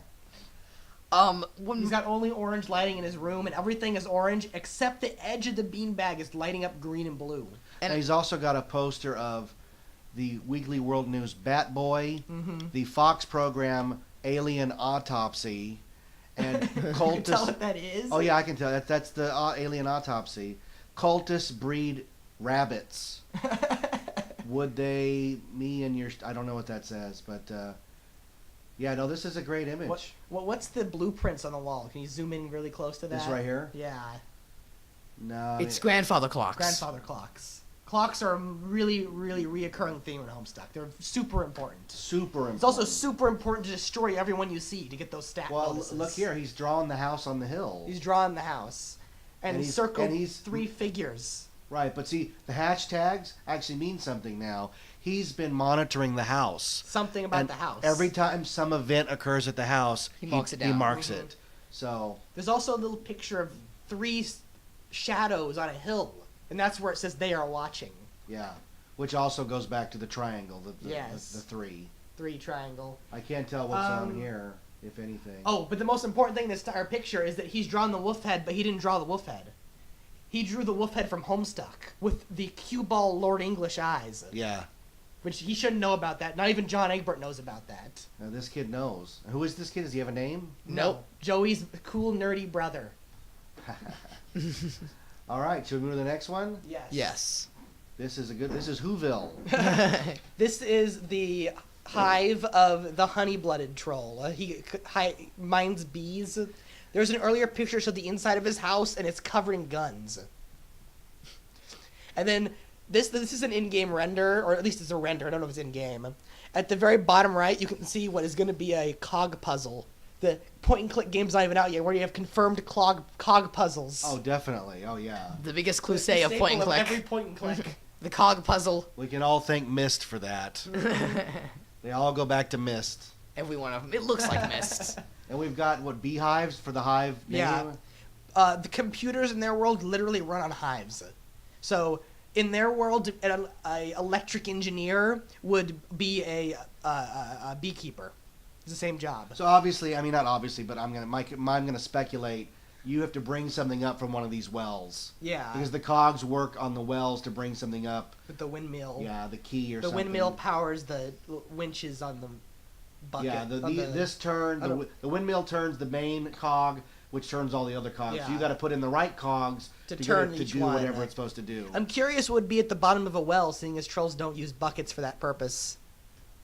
A: When
C: He's got only orange lighting in his room, and everything is orange, except the edge of the beanbag is lighting up green and blue.
B: And he's also got a poster of the Weekly World News Bat Boy, the Fox program Alien Autopsy, and
C: Can you
B: cultists.
C: tell what that is?
B: Oh yeah, I can tell. That's the Alien Autopsy. Cultists breed rabbits. Would they? Me and your. I don't know what that says, but yeah, no. This is a great image.
C: What's the blueprints on the wall? Can you zoom in really close to that?
B: This right here?
C: Yeah.
B: No.
A: it's grandfather clocks.
C: Grandfather clocks. Clocks are a really, really reoccurring theme in Homestuck. They're super important.
B: super important.
C: It's also super important to destroy everyone you see to get those stat
B: Well,
C: bonuses.
B: look here. He's drawing the house on the hill.
C: He's drawing the house. And,
B: And he's-
C: circled
B: and he's-
C: 3 figures.
B: Right, but see, the hashtags actually mean something now. He's been monitoring the house.
C: Something about
B: And
C: the house.
B: every time some event occurs at the house,
A: He marks it
B: He
A: down.
B: marks
C: Mhm.
B: it. So,
C: There's also a little picture of 3 shadows on a hill. And that's where it says they are watching.
B: yeah. Which also goes back to the triangle, the
C: Yes.
B: 3.
C: 3 triangle.
B: I can't tell what's on here. if anything.
C: Oh, but the most important thing in this entire picture is that he's drawn the wolf head, but he didn't draw the wolf head. He drew the wolf head from Homestuck with the cue ball Lord English eyes.
B: Yeah.
C: Which he shouldn't know about that. Not even John Egbert knows about that.
B: Now this kid knows. Who is this kid? Does he have a name?
C: No. Joey's cool, nerdy brother.
B: All right, should we move to the next one?
C: Yes.
A: Yes.
B: This is Whoville.
C: This is the hive of the honey-blooded troll. He mines bees. There's an earlier picture showed the inside of his house, and it's covered in guns. And then this is an in-game render, or at least it's a render. I don't know if it's in-game. At the very bottom right, you can see what is going to be a cog puzzle. The point-and-click game's not even out yet, where you have confirmed cog puzzles.
B: Oh, definitely. Oh, yeah.
A: The biggest
C: The
A: cliche of
C: staple
A: point and click.
C: Every point-and-click.
A: The cog puzzle.
B: We can all thank Myst for that. They all go back to Myst.
A: Every one of them. It looks like mist.
B: And we've got, beehives for the hive name?
C: Yeah. The computers in their world literally run on hives. So in their world, an electric engineer would be a beekeeper. It's the same job.
B: So obviously, I mean, not obviously, but I'm gonna speculate. You have to bring something up from one of these wells.
C: Yeah.
B: Because the cogs work on the wells to bring something up.
C: With the windmill.
B: Yeah, the key or
C: the
B: something.
C: windmill powers the winches on the bucket.
B: Yeah, the windmill turns the main cog, which turns all the other cogs.
C: Yeah.
B: So you got to put in the right cogs
C: To
B: get
C: turn
B: it to
C: each
B: do
C: one.
B: whatever it's supposed to do.
C: I'm curious what would be at the bottom of a well, seeing as trolls don't use buckets for that purpose.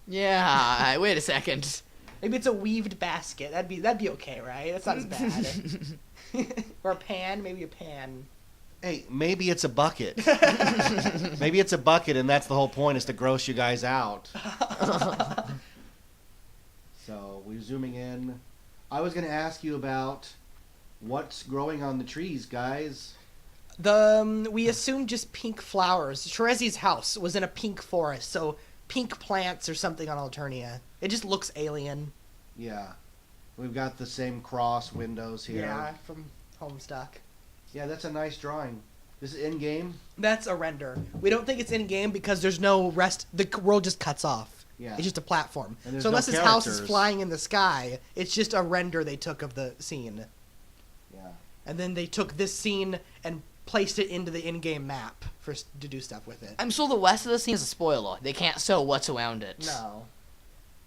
A: Yeah, wait a second.
C: Maybe it's a weaved basket. That'd be okay, right? That's not as bad. Or a pan, maybe a pan.
B: Hey, maybe it's a bucket. Maybe it's a bucket, and that's the whole point, is to gross you guys out. So we're zooming in. I was going to ask you about what's growing on the trees, guys.
C: We assumed just pink flowers. Terezi's house was in a pink forest, so pink plants or something on Alternia. It just looks alien.
B: Yeah. We've got the same cross windows here.
C: Yeah, from Homestuck.
B: Yeah, that's a nice drawing. This is in-game?
C: That's a render. We don't think it's in-game because there's no rest. The world just cuts off.
B: Yeah.
C: It's just a platform.
B: And there's
C: So
B: no
C: unless his house is
B: characters.
C: flying in the sky, it's just a render they took of the scene.
B: Yeah.
C: And then they took this scene and placed it into the in-game map to do stuff with it.
A: I'm sure the rest of the scene is a spoiler. They can't show what's around it.
C: No.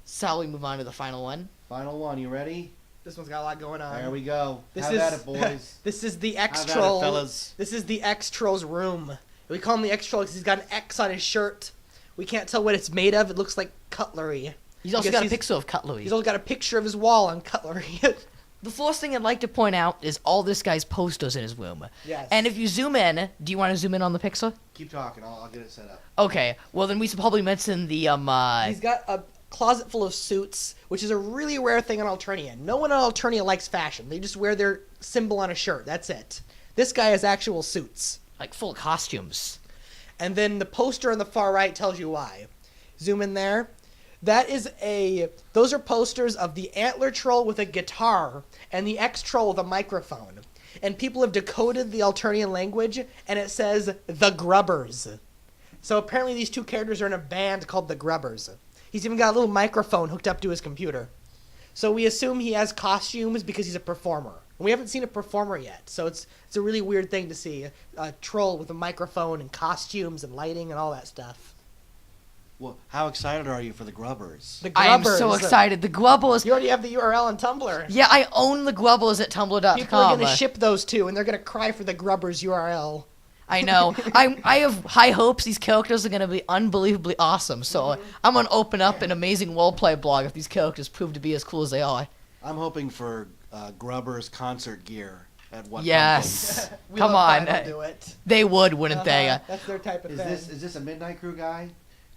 A: So we move on to the final one.
B: Final one, you ready?
C: This one's got a lot going on.
B: There we go.
C: This
B: Have
C: is
B: at it, boys.
C: This is the
B: Have at it,
C: X-Troll.
B: fellas.
C: This is the X-Troll's room. We call him the X-Troll because he's got an X on his shirt. We can't tell what it's made of. It looks like cutlery.
A: He's also
C: Because
A: got a picture of cutlery.
C: He's also got a picture of his wall on cutlery.
A: The first thing I'd like to point out is all this guy's posters in his room.
C: Yes.
A: And if you zoom in, do you want to zoom in on the picture?
B: Keep talking. I'll get it set up.
A: Okay, well then we should probably mention the,
C: He's got a closet full of suits, which is a really rare thing on Alternia. No one on Alternia likes fashion. They just wear their symbol on a shirt. That's it. This guy has actual suits.
A: like, full costumes.
C: And then the poster on the far right tells you why. Zoom in there. Those are posters of the Antler Troll with a guitar and the X-Troll with a microphone. And people have decoded the Alternian language, and it says the Grubbers. So apparently these two characters are in a band called the Grubbers. He's even got a little microphone hooked up to his computer. So we assume he has costumes because he's a performer. And we haven't seen a performer yet, so it's a really weird thing to see a troll with a microphone and costumes and lighting and all that stuff.
B: Well, how excited are you for the Grubbers?
C: The
A: I am
C: Grubbers.
A: so excited. The Grubbles.
C: You already have the URL on Tumblr.
A: Yeah, I own the Grubbles at tumblr.com.
C: People are going to ship those two, and they're going to cry for the Grubbers URL.
A: I know. I have high hopes these characters are going to be unbelievably awesome. So I'm going to open up an amazing roleplay blog if these characters prove to be as cool as they are.
B: I'm hoping for Grubbers concert gear at one
A: Yes.
C: We
A: Come
C: love
A: on.
C: Final Do it.
A: They would, wouldn't they?
C: That's their type of
B: Is
C: thing.
B: this a Midnight Crew guy?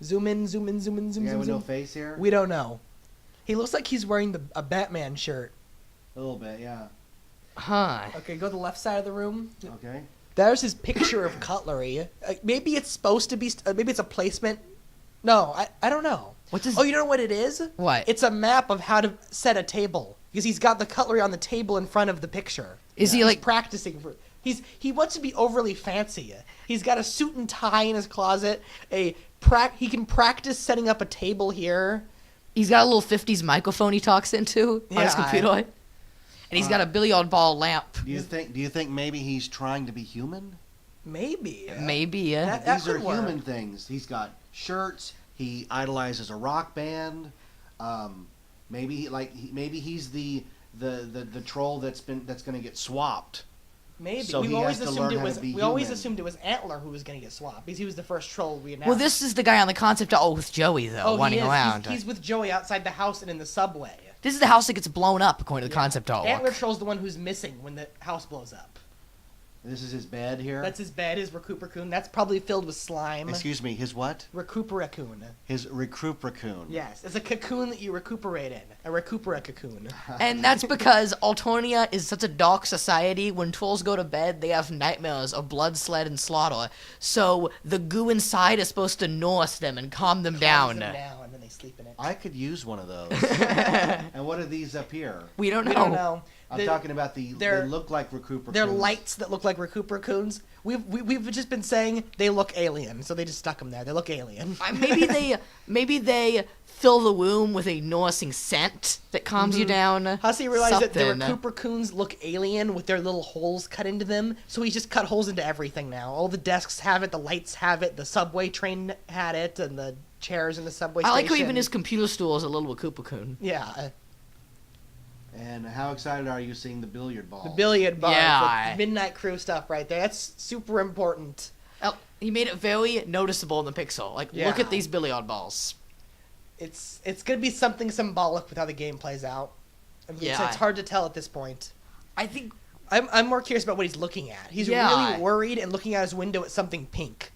C: Zoom in, zoom in, zoom in, zoom
B: The guy
C: in,
B: with
C: zoom
B: no face here?
C: We don't know. He looks like he's wearing a Batman shirt.
B: A little bit, yeah.
A: Huh.
C: Okay, go to the left side of the room.
B: Okay.
C: There's his picture of cutlery. Maybe it's supposed to be. Maybe it's a placement. No, I don't know.
A: What's his...
C: Oh, you know what it is?
A: What?
C: It's a map of how to set a table because he's got the cutlery on the table in front of the picture.
A: Is he
C: He's
A: like...
C: practicing for? He wants to be overly fancy. He's got a suit and tie in his closet. He can practice setting up a table here.
A: He's got a little 50s microphone he talks into on his
C: Yeah.
A: computer. And he's got a billiard ball lamp.
B: Do you think maybe he's trying to be human?
C: Maybe.
A: Maybe, yeah.
C: That
B: These are
C: could work.
B: human things. He's got shirts. He idolizes a rock band. Maybe he's the troll that's going to get swapped.
C: Maybe.
B: So
C: we
B: he
C: always
B: has to
C: assumed
B: learn
C: it
B: how
C: was.
B: to be
C: We always
B: human.
C: assumed it was Antler who was going to get swapped because he was the first troll we announced.
A: Well, this is the guy on the concept art with Joey, though,
C: he
A: running
C: is.
A: around.
C: He's with Joey outside the house and in the subway.
A: This is the house that gets blown up, according to the concept
C: Antler
A: artwork.
C: Troll's the one who's missing when the house blows up.
B: This is his bed here.
C: That's his bed, his Recuperacoon. That's probably filled with slime.
B: Excuse me. His what?
C: Recuperacoon.
B: His Recuperacoon.
C: Yes, it's a cocoon that you recuperate in. A Recupera cocoon.
A: And that's because Alternia is such a dark society. When trolls go to bed, they have nightmares of blood, sled, and slaughter. So the goo inside is supposed to nurse them and calm them down.
C: Calms them down and then they sleep in it.
B: I could use one of those. And what are these up here?
A: We don't know.
C: We don't know.
B: I'm talking about they look like Recuperacoons.
C: They're lights that look like Recuperacoons. We've just been saying they look alien, so they just stuck them there. They look alien.
A: Maybe they fill the room with a nursing scent that calms you down.
C: Hussey realized that the
A: Something.
C: Recuperacoons look alien with their little holes cut into them, so he's just cut holes into everything now. All the desks have it, the lights have it, the subway train had it, and the chairs in the subway
A: I
C: station.
A: like how even his computer stool is a little Recuperacoon.
C: Yeah,
B: And how excited are you seeing the billiard ball?
C: the billiard bar,
A: Yeah.
C: the Midnight Crew stuff right there. That's super important.
A: He made it very noticeable in the pixel. Like, look
C: Yeah.
A: at these billiard balls.
C: It's gonna be something symbolic with how the game plays out. I mean,
A: Yeah.
C: it's hard to tell at this point.
A: I think
C: I'm more curious about what he's looking at. He's
A: Yeah.
C: really worried and looking out his window at something pink.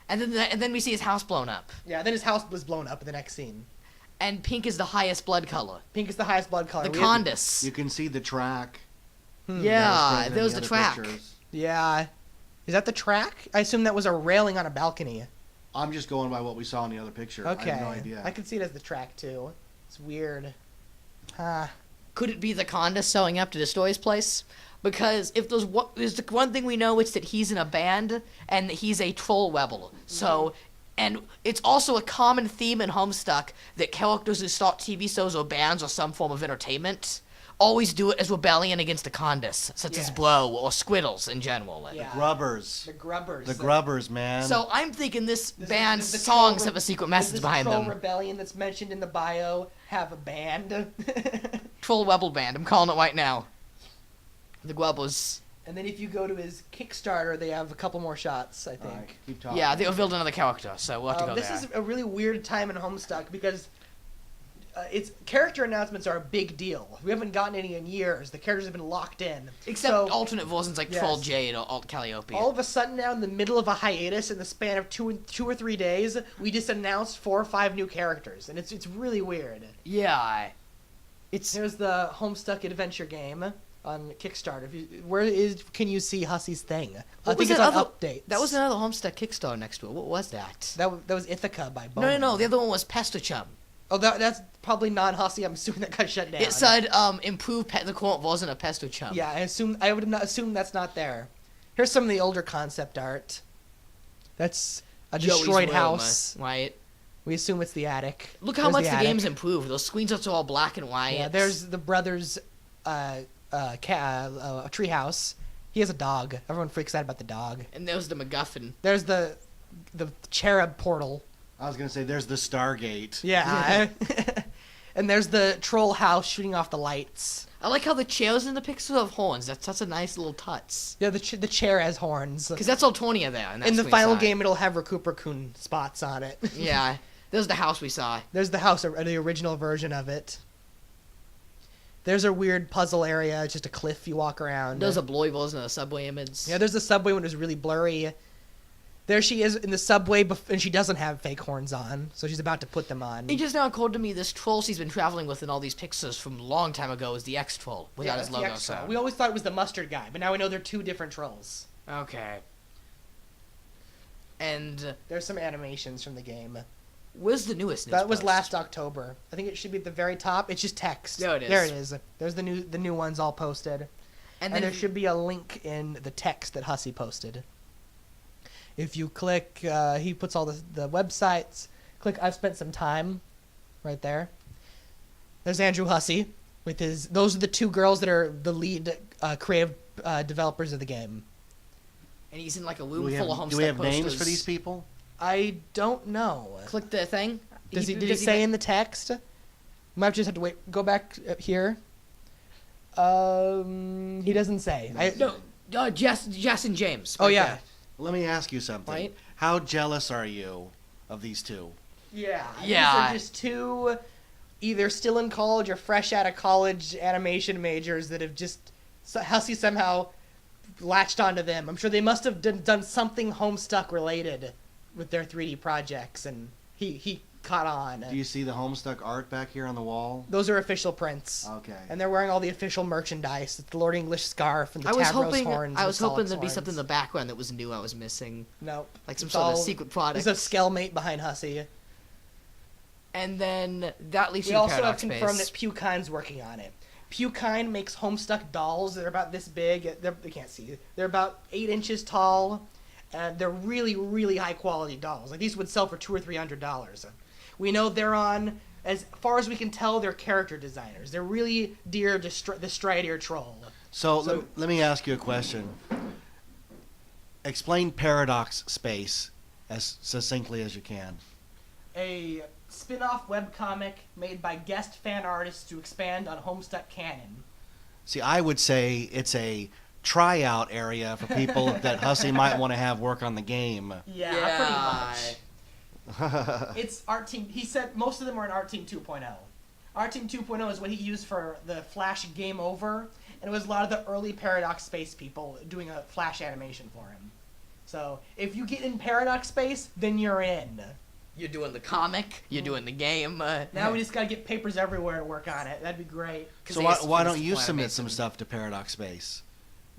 A: And then we see his house blown up.
C: Yeah, then his house was blown up in the next scene.
A: And pink is the highest blood color.
C: Pink is the highest blood color.
A: The
C: We have-
A: Condis.
B: You can see the track.
A: Yeah,
B: that was present in
A: there's the
B: other
A: track.
B: pictures.
C: Yeah. Is that the track? I assume that was a railing on a balcony.
B: I'm just going by what we saw in the other picture.
C: Okay.
B: I have no idea.
C: I could see it as the track too. It's weird. Huh.
A: Could it be the Condis showing up to destroy his place? Because if there's the one thing we know, it's that he's in a band and that he's a troll rebel. So, and it's also a common theme in Homestuck that characters who start TV shows or bands or some form of entertainment always do it as rebellion against the Condis, such as
C: Yes.
A: Blow or Squiddles in general.
C: Yeah.
B: Grubbers.
C: The Grubbers.
B: The Grubbers, man.
A: So I'm thinking this band's
C: the
A: songs
C: troll
A: have a secret
C: does
A: message
C: this
A: behind
C: troll
A: them.
C: rebellion that's mentioned in the bio have a band.
A: Troll Rebel Band. I'm calling it right now. The Grubbers.
C: And then if you go to his Kickstarter, they have a couple more shots, I think.
B: All right, keep talking.
A: Yeah, they revealed another character, so we'll have to go
C: This
A: there.
C: is a really weird time in Homestuck because it's character announcements are a big deal. We haven't gotten any in years. The characters have been locked in.
A: Except
C: So,
A: alternate versions like
C: Yes.
A: Troll Jade or Alt Calliope.
C: all of a sudden now, in the middle of a hiatus, in the span of two or 3 days, we just announced 4 or 5 new characters, and it's really weird.
A: Yeah. It's
C: There's the Homestuck adventure game on Kickstarter. Can you see Hussey's thing? I
A: What
C: think
A: was
C: it's
A: that
C: on
A: other-
C: updates.
A: that was another Homestuck Kickstarter next to it. What was that?
C: That was Ithaca by
A: No,
C: Bowman.
A: the other one was Pesto Chum.
C: Oh, that's probably non-Hussey. I'm assuming that got shut down.
A: It said improved the current version of Pesto Chum.
C: Yeah, I would not assume that's not there. Here's some of the older concept art. That's a
A: Joey's
C: destroyed
A: room,
C: house.
A: right?
C: We assume it's the attic.
A: Look how
C: There's
A: much the
C: attic.
A: game's improved. Those screenshots are all black and white.
C: Yeah, there's the brothers' treehouse. He has a dog. Everyone freaks out about the dog.
A: And there's the MacGuffin.
C: There's the cherub portal.
B: I was gonna say there's the Stargate.
C: Yeah. And there's the troll house shooting off the lights.
A: I like how the chairs in the picture have horns. That's such a nice little touch.
C: Yeah, the chair has horns.
A: Because that's Alternia there. And
C: In the
A: that's
C: final
A: what we
C: game, it'll have Recuperacoon spots on it.
A: saw. Yeah. There's the house we saw.
C: There's the house, the original version of it. There's a weird puzzle area, just a cliff you walk around.
A: There's a blurry version of the subway image.
C: Yeah, there's the subway when it was really blurry. There she is in the subway, and she doesn't have fake horns on, so she's about to put them on.
A: It just now occurred to me this troll she's been traveling with in all these pictures from a long time ago is the X-Troll without his
C: that's the
A: logo.
C: X-Troll.
A: So.
C: We always thought it was the mustard guy, but now we know they're 2 different trolls.
A: Okay. And
C: There's some animations from the game.
A: where's the newest news
C: That was
A: post?
C: last October. I think it should be at the very top. It's just text.
A: There it is.
C: There it is. There's the new ones all posted.
A: And
C: And
A: then
C: there should be a link in the text that Hussey posted. If you click, he puts all the websites. Click I've spent some time right there. There's Andrew Hussey with his. Those are the two girls that are the lead creative developers of the game.
A: And he's in like a
B: Do
A: room
B: we
A: full
B: have,
A: of
B: do we
A: Homestuck
B: have names
A: posters.
B: for these people?
C: I don't know.
A: Click the thing.
C: Did it say in the text? We might just have to wait. Go back here. He doesn't say.
A: No, Jess and James.
C: Oh
A: right
C: yeah.
A: there.
B: Let me ask you something.
A: Right.
B: How jealous are you of these two?
C: Yeah.
A: Yeah.
C: These are just two either still in college or fresh out of college animation majors that have just Hussey somehow latched onto them. I'm sure they must have done something Homestuck related with their 3D projects, and he caught on.
B: Do you see the Homestuck art back here on the wall?
C: Those are official prints.
B: Okay.
C: And they're wearing all the official merchandise. It's the Lord English scarf and the Tavros horns.
A: I was
C: and
A: hoping
C: Solix
A: there'd be
C: horns.
A: something in the background that was new I was missing.
C: Nope.
A: Like some
C: It's
A: sort of
C: all-
A: secret product.
C: There's a Skellmate behind Hussey.
A: And then that leads
C: We
A: you to
C: also have
A: Paradox
C: confirmed that
A: Space.
C: Pewkine's working on it. Pewkine makes Homestuck dolls. They're about this big. They can't see. They're about 8 inches tall, and they're really, really high quality dolls. Like these would sell for $200 or $300. We know they're on. As far as we can tell, they're character designers. They're really dear to the Strider Troll.
B: So let me ask you a question. Explain Paradox Space as succinctly as you can.
C: A spin-off webcomic made by guest fan artists to expand on Homestuck canon.
B: See, I would say it's a tryout area for people that Hussey might want to have work on the game.
C: Yeah, pretty much. It's Art Team. He said most of them are in Art Team 2.0. Art Team 2.0 is what he used for the Flash Game Over, and it was a lot of the early Paradox Space people doing a Flash animation for him. So if you get in Paradox Space, then you're in.
A: You're doing the comic. You're doing the game.
C: Now we just gotta get papers everywhere to work on it. That'd be great.
B: So why don't you submit some stuff to Paradox Space?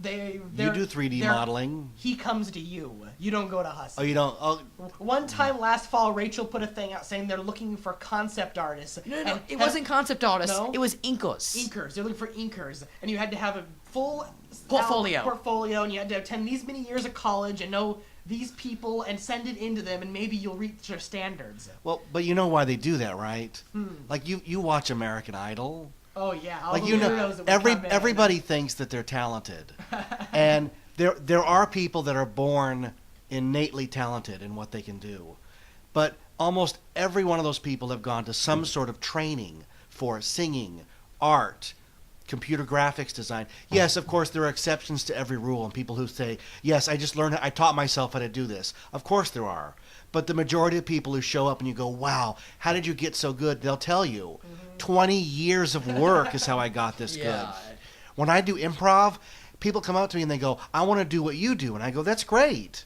B: You do 3D modeling.
C: He comes to you. You don't go to Hussey.
B: Oh, you don't? Oh,
C: One time last fall, Rachel put a thing out saying they're looking for concept artists.
A: No, it wasn't concept artists.
C: No?
A: It was inkers.
C: Inkers. They're looking for inkers, and you had to have a full
A: Portfolio.
C: and you had to attend these many years of college and know these people and send it into them, and maybe you'll reach their standards.
B: well, but you know why they do that, right? Like you watch American Idol.
C: Oh yeah, all
B: Like
C: the
B: you know,
C: weirdos that would come in.
B: everybody thinks that they're talented, and there are people that are born innately talented in what they can do, but almost every one of those people have gone to some sort of training for singing, art, computer graphics design. Yes, of course, there are exceptions to every rule, and people who say, yes, I taught myself how to do this. Of course there are. But the majority of people who show up and you go, wow, how did you get so good? They'll tell you, 20 years of work is how I got this good. When I do improv, people come up to me and they go, I want to do what you do. And I go, that's great.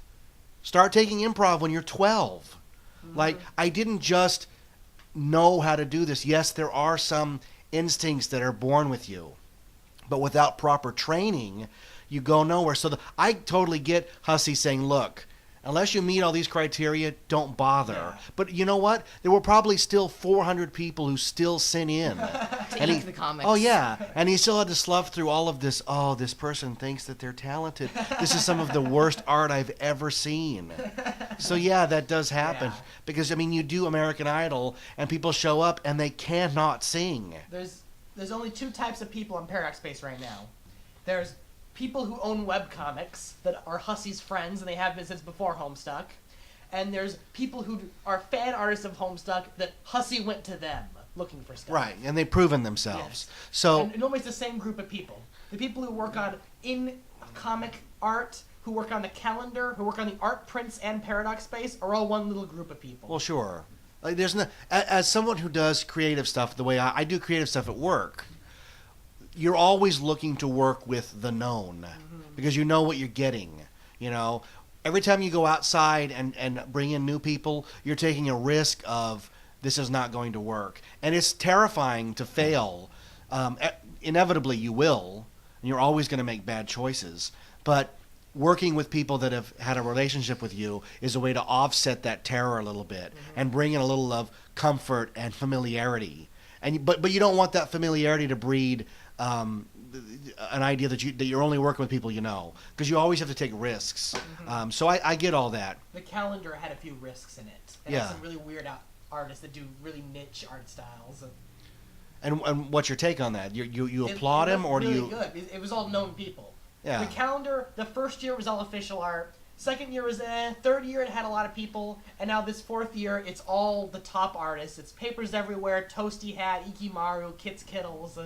B: Start taking improv when you're 12. Like, I didn't just know how to do this. Yes, there are some instincts that are born with you, but without proper training, you go nowhere. So I totally get Hussey saying, look, unless you meet all these criteria, don't bother.
C: Yeah.
B: But you know what? There were probably still 400 people who still sent in.
A: To ink the comics.
B: Oh, yeah. And he still had to slough through all of this. Oh, this person thinks that they're talented. This is some of the worst art I've ever seen. So, yeah, that does happen.
C: Yeah.
B: Because, I mean, you do American Idol, and people show up, and they cannot sing.
C: There's only two types of people in Paradox Space right now. There's people who own webcomics that are Hussey's friends, and they have been since before Homestuck. And there's people who are fan artists of Homestuck that Hussey went to them looking for stuff.
B: Right, and they've proven themselves.
C: Yes.
B: So,
C: And normally it's the same group of people. The people who work on in-comic art, who work on the calendar, who work on the art prints and Paradox Space, are all one little group of people.
B: well, sure. Like, there's no, as someone who does creative stuff the way I do creative stuff at work, you're always looking to work with the known because you know what you're getting. You know, every time you go outside and bring in new people, you're taking a risk of this is not going to work, and it's terrifying to fail. Inevitably, you will, and you're always going to make bad choices. But working with people that have had a relationship with you is a way to offset that terror a little bit and bring in a little of comfort and familiarity. And but you don't want that familiarity to breed an idea that you're only working with people you know, because you always have to take risks. So I get all that.
C: The calendar had a few risks in it. It
B: Yeah.
C: had some really weird artists that do really niche art styles.
B: And what's your take on that? You applaud
C: it
B: him, or do
C: really
B: you?
C: Good. It was all known people.
B: Yeah.
C: The calendar, the first year was all official art. Second year was third year it had a lot of people, and now this fourth year it's all the top artists. It's papers everywhere, Toasty Hat, Ikimaru, Kits Kittles.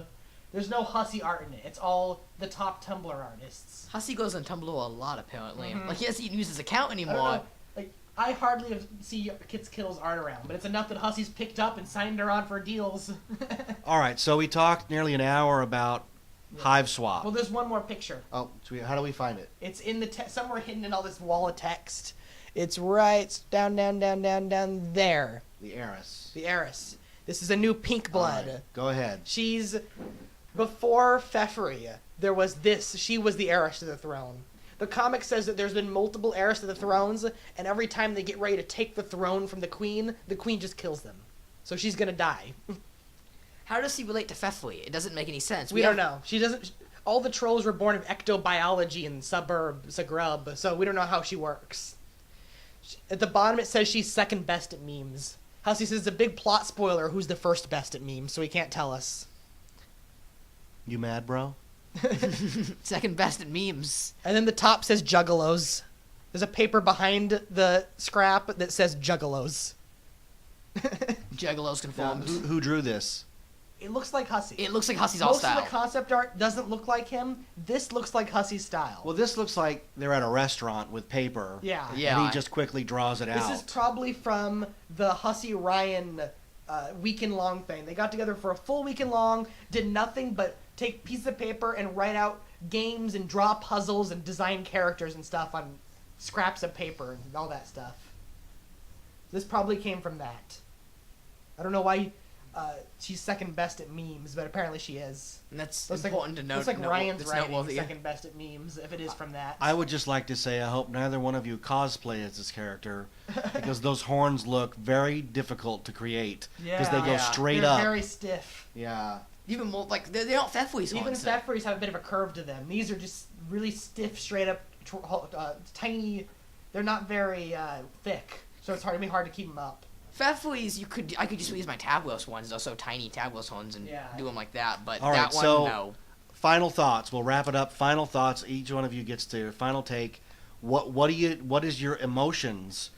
C: There's no Hussey art in it. It's all the top Tumblr artists.
A: Hussey goes on Tumblr a lot, apparently.
C: Mhm.
A: Like, he doesn't even use his account
C: I don't
A: anymore.
C: know, like, I hardly see Kits Kittles art around, but it's enough that Hussey's picked up and signed her on for deals.
B: All right, so we talked nearly an hour about Hive Swap.
C: Well, there's one more picture.
B: Oh, so how do we find it?
C: It's in the somewhere hidden in all this wall of text. It's right down there.
B: The heiress.
C: The heiress. This is a new pink blood.
B: All right, go ahead.
C: She's before Pfeffery. There was this. She was the heiress to the throne. The comic says that there's been multiple heirs to the thrones, and every time they get ready to take the throne from the queen just kills them. So she's gonna die.
A: How does he relate to Pfeffley? It doesn't make any sense.
C: We don't know. She doesn't. All the trolls were born of ectobiology in Zagreb, so we don't know how she works. At the bottom it says she's second best at memes. Hussey says it's a big plot spoiler who's the first best at memes, so he can't tell us.
B: You mad, bro?
A: Second best at memes.
C: And then the top says Juggalos. There's a paper behind the scrap that says Juggalos.
A: Juggalos
B: Now,
A: confirmed.
B: who drew this?
C: It looks like Hussey.
A: It looks like Hussey's all
C: Most
A: style.
C: of the concept art doesn't look like him. This looks like Hussey's style.
B: Well, this looks like they're at a restaurant with paper.
C: yeah.
A: Yeah.
B: And he just quickly draws it
C: This
B: out.
C: is probably from the Hussey Ryan weekend long thing. They got together for a full weekend long, did nothing but take pieces of paper and write out games and draw puzzles and design characters and stuff on scraps of paper and all that stuff. This probably came from that. I don't know why she's second best at memes, but apparently she is.
A: And that's
C: Looks
A: important to note.
C: Looks like
A: note-
C: Ryan's
A: that's
C: writing
A: noteworthy.
C: second best at memes, if it is from that.
B: I would just like to say I hope neither one of you cosplay as this character because those horns look very difficult to create because they go
A: Yeah.
B: straight
C: They're
B: up.
C: very stiff.
B: Yeah.
A: Even more, like, they're not Pfeffley's
C: Even
A: horns.
C: Pfeffery's have a bit of a curve to them. These are just really stiff, straight up, tiny. They're not very thick, so it's hard to keep them up.
A: Pfeffley's, I could just use my Tablos ones, those so tiny Tablos ones, and
C: Yeah.
A: do them like that, but
B: All
A: that
B: right,
A: one,
B: so-
A: no.
B: Final thoughts. We'll wrap it up. Final thoughts. Each one of you gets to final take. What is your emotions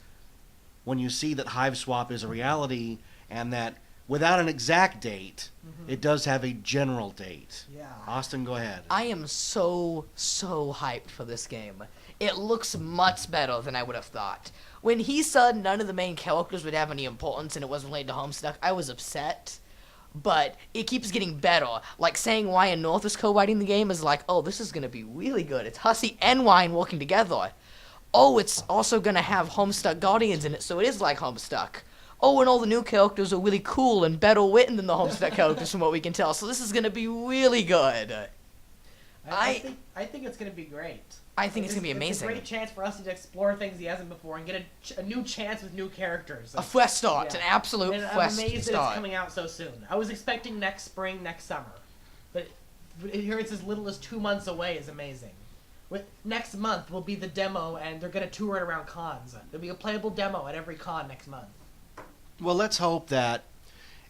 B: when you see that Hive Swap is a reality and that without an exact date, it does have a general date?
C: Yeah.
B: Austin, go ahead.
A: I am so hyped for this game. It looks much better than I would have thought. When he said none of the main characters would have any importance and it wasn't related to Homestuck, I was upset. But it keeps getting better. Like, saying Wyan North is co-writing the game is like, oh, this is going to be really good. It's Hussey and Wyan working together. Oh, it's also going to have Homestuck Guardians in it, so it is like Homestuck. Oh, and all the new characters are really cool and better written than the Homestuck characters from what we can tell, so this is going to be really good.
C: I think it's gonna be great.
A: I think it's going to be amazing.
C: It's a great chance for us to explore things he hasn't before and get a new chance with new characters.
A: A fresh start,
C: Yeah.
A: an absolute
C: And I'm
A: fresh
C: amazed that
A: start.
C: it's coming out so soon. I was expecting next spring, next summer, but here it's as little as 2 months away is amazing. Next month will be the demo, and they're gonna tour it around cons. There'll be a playable demo at every con next month.
B: Well, let's hope that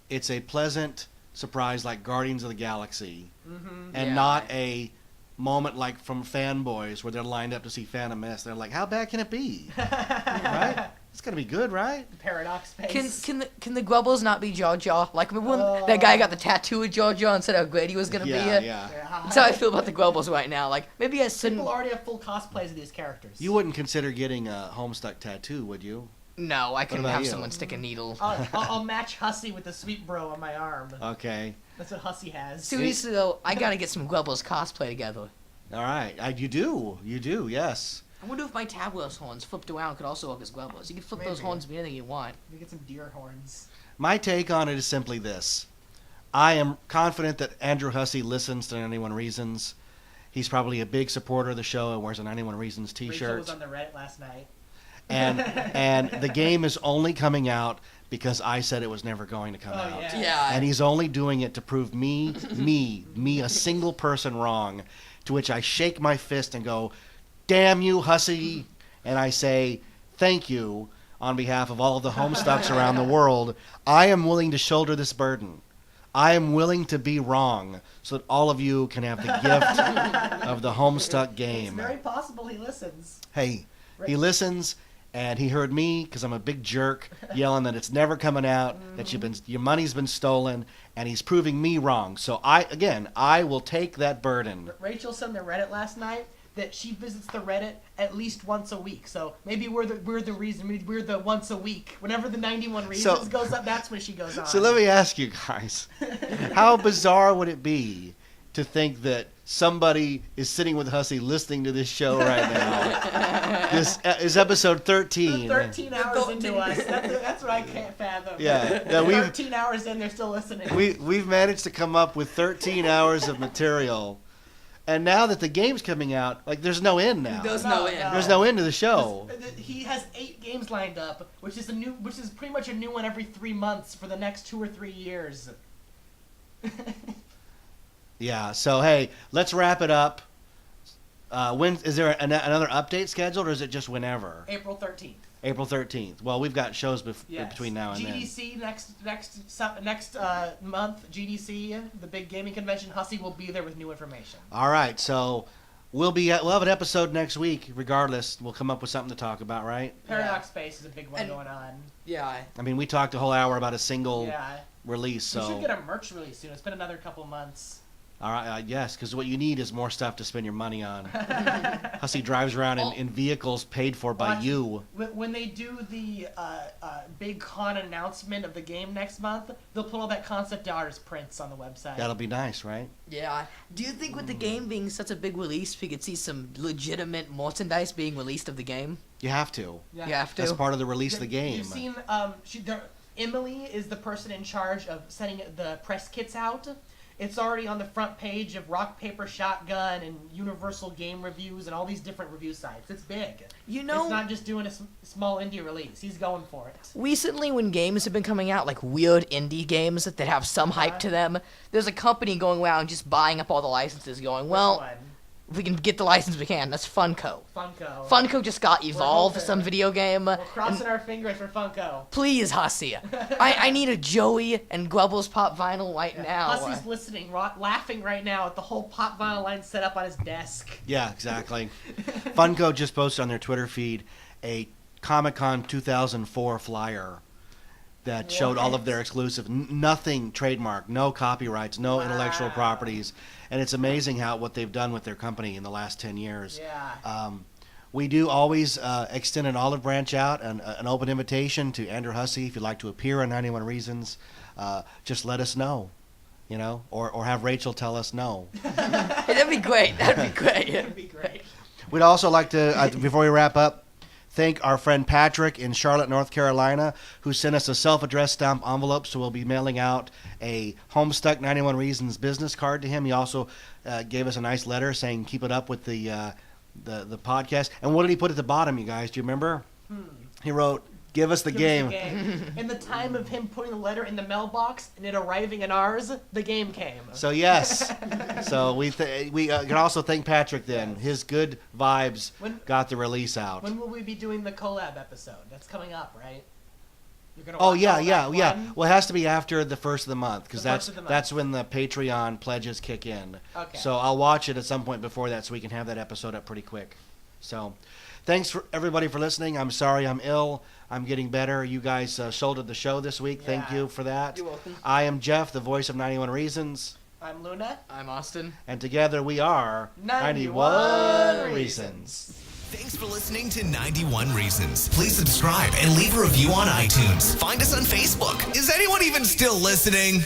B: it's a pleasant surprise like Guardians of the Galaxy
C: Mm-hmm.
B: and
A: Yeah.
B: not a moment like from Fanboys where they're lined up to see Phantom Menace. They're like, how bad can it be? Right? It's going to be good, right?
C: Paradox face.
A: Can the Grubbles not be Jar Jar? Like, remember when that guy got the tattoo of Jar Jar and said how great he was gonna be?
B: Yeah.
C: Yeah.
A: That's how I feel about the Grubbles right now. Like, maybe I shouldn't.
C: People already have full cosplays of these characters.
B: You wouldn't consider getting a Homestuck tattoo, would you?
A: No, I can
B: about
A: have
B: you?
A: someone stick a needle.
C: I'll match Hussey with the sweet bro on my arm.
B: Okay.
C: That's what Hussey has.
A: Seriously though, I gotta get some Grubbles cosplay together.
B: All right. You do, yes.
A: I wonder if my Tablos horns flipped around could also work as Grubbles. You can flip those
C: Maybe.
A: horns to be anything you want.
C: We get some deer horns.
B: My take on it is simply this. I am confident that Andrew Hussey listens to 91 Reasons. He's probably a big supporter of the show and wears a 91 Reasons
C: Rachel
B: t-shirt.
C: was on the Reddit last night.
B: And the game is only coming out because I said it was never going to come out.
C: Yeah.
A: Yeah.
B: And he's only doing it to prove me, a single person wrong. To which I shake my fist and go, damn you, Hussey. And I say, thank you on behalf of all of the Homestucks around the world. I am willing to shoulder this burden. I am willing to be wrong so that all of you can have the gift of the Homestuck game.
C: It's very possible he listens.
B: Hey, he listens, and he heard me because I'm a big jerk yelling that it's never coming out, that your money's been stolen, and he's proving me wrong. So I will take that burden.
C: Rachel said on the Reddit last night that she visits the Reddit at least once a week. So maybe we're the reason. Maybe we're the once a week. Whenever the 91 Reasons goes up, that's when she goes on.
B: So let me ask you guys, how bizarre would it be to think that somebody is sitting with Hussey listening to this show right now? This is episode 13.
C: 13 hours into us. That's what I can't fathom.
B: Yeah.
C: 13 hours in, they're still listening.
B: We've managed to come up with 13 hours of material. And now that the game's coming out, like, there's no end now.
A: There's no end.
B: There's no end to the show.
C: He has 8 games lined up, which is pretty much a new one every 3 months for the next 2 or 3 years.
B: Yeah. So hey, let's wrap it up. When is there another update scheduled, or is it just whenever?
C: April 13th.
B: April 13th. Well, we've got shows between now and
C: GDC next month. GDC, the big gaming convention. Hussey will be there with new information.
B: All right, so we'll have an episode next week. Regardless, we'll come up with something to talk about, right?
C: Paradox Space is a big one going on.
A: Yeah.
B: I mean, we talked a whole hour about a single
C: Yeah.
B: release, so
C: We should get a merch release soon. It's been another couple months.
B: all right, yes, because what you need is more stuff to spend your money on. Hussey drives around in vehicles paid for by you.
C: When they do the big con announcement of the game next month, they'll put all that concept art as prints on the website.
B: That'll be nice, right?
A: Yeah. Do you think with the game being such a big release, we could see some legitimate merchandise being released of the game?
B: You have to.
C: Yeah.
A: You have to.
B: That's part of the release of the game.
C: You've seen Emily is the person in charge of sending the press kits out. It's already on the front page of Rock Paper Shotgun and Universal Game Reviews and all these different review sites. It's big.
A: You know,
C: it's not just doing a small indie release. He's going for it.
A: Recently, when games have been coming out, like weird indie games that have some hype to them, there's a company going around just buying up all the licenses, going, well, if we can get the license, we can. That's Funko. Funko just got Evolve, some video game.
C: We're crossing our fingers for Funko.
A: Please, Hussey. I need a Joey and Grubbles pop vinyl right now.
C: Hussey's listening, laughing right now at the whole pop vinyl line set up on his desk.
B: Yeah, exactly. Funko just posted on their Twitter feed a Comic-Con 2004 flyer that showed all of their exclusive, nothing trademark, no copyrights, no intellectual properties. And it's amazing what they've done with their company in the last 10 years.
C: Yeah.
B: We do always extend an olive branch out, an open invitation to Andrew Hussey. If you'd like to appear on 91 Reasons, just let us know, or have Rachel tell us no.
A: Hey, that'd be great. That'd be great.
B: We'd also like to, before we wrap up, thank our friend Patrick in Charlotte, North Carolina, who sent us a self-addressed stamp envelope, so we'll be mailing out a Homestuck 91 Reasons business card to him. He also gave us a nice letter saying keep it up with the podcast. And what did he put at the bottom, you guys? Do you remember? He wrote, give us the game.
C: In the time of him putting the letter in the mailbox and it arriving in ours, the game came.
B: So yes. So we can also thank Patrick then.
C: Yes.
B: His good vibes got the release out.
C: When will we be doing the collab episode? That's coming up, right? You're gonna
B: Oh
C: watch
B: yeah,
C: all
B: yeah,
C: that
B: yeah.
C: one?
B: Well, it has to be after the first of the month because
C: The first of the month.
B: that's when the Patreon pledges kick in.
C: Okay.
B: So I'll watch it at some point before that so we can have that episode up pretty quick. So, thanks for everybody for listening. I'm sorry I'm ill. I'm getting better. You guys shouldered the show this week. Thank
C: Yeah.
B: you for that.
A: You're welcome.
B: I am Jeff, the voice of 91 Reasons,
C: I'm Luna.
A: I'm Austin.
B: and together we are
C: 91
B: Reasons.
D: Thanks for listening to 91 Reasons. Please subscribe and leave a review on iTunes. Find us on Facebook. Is anyone even still listening?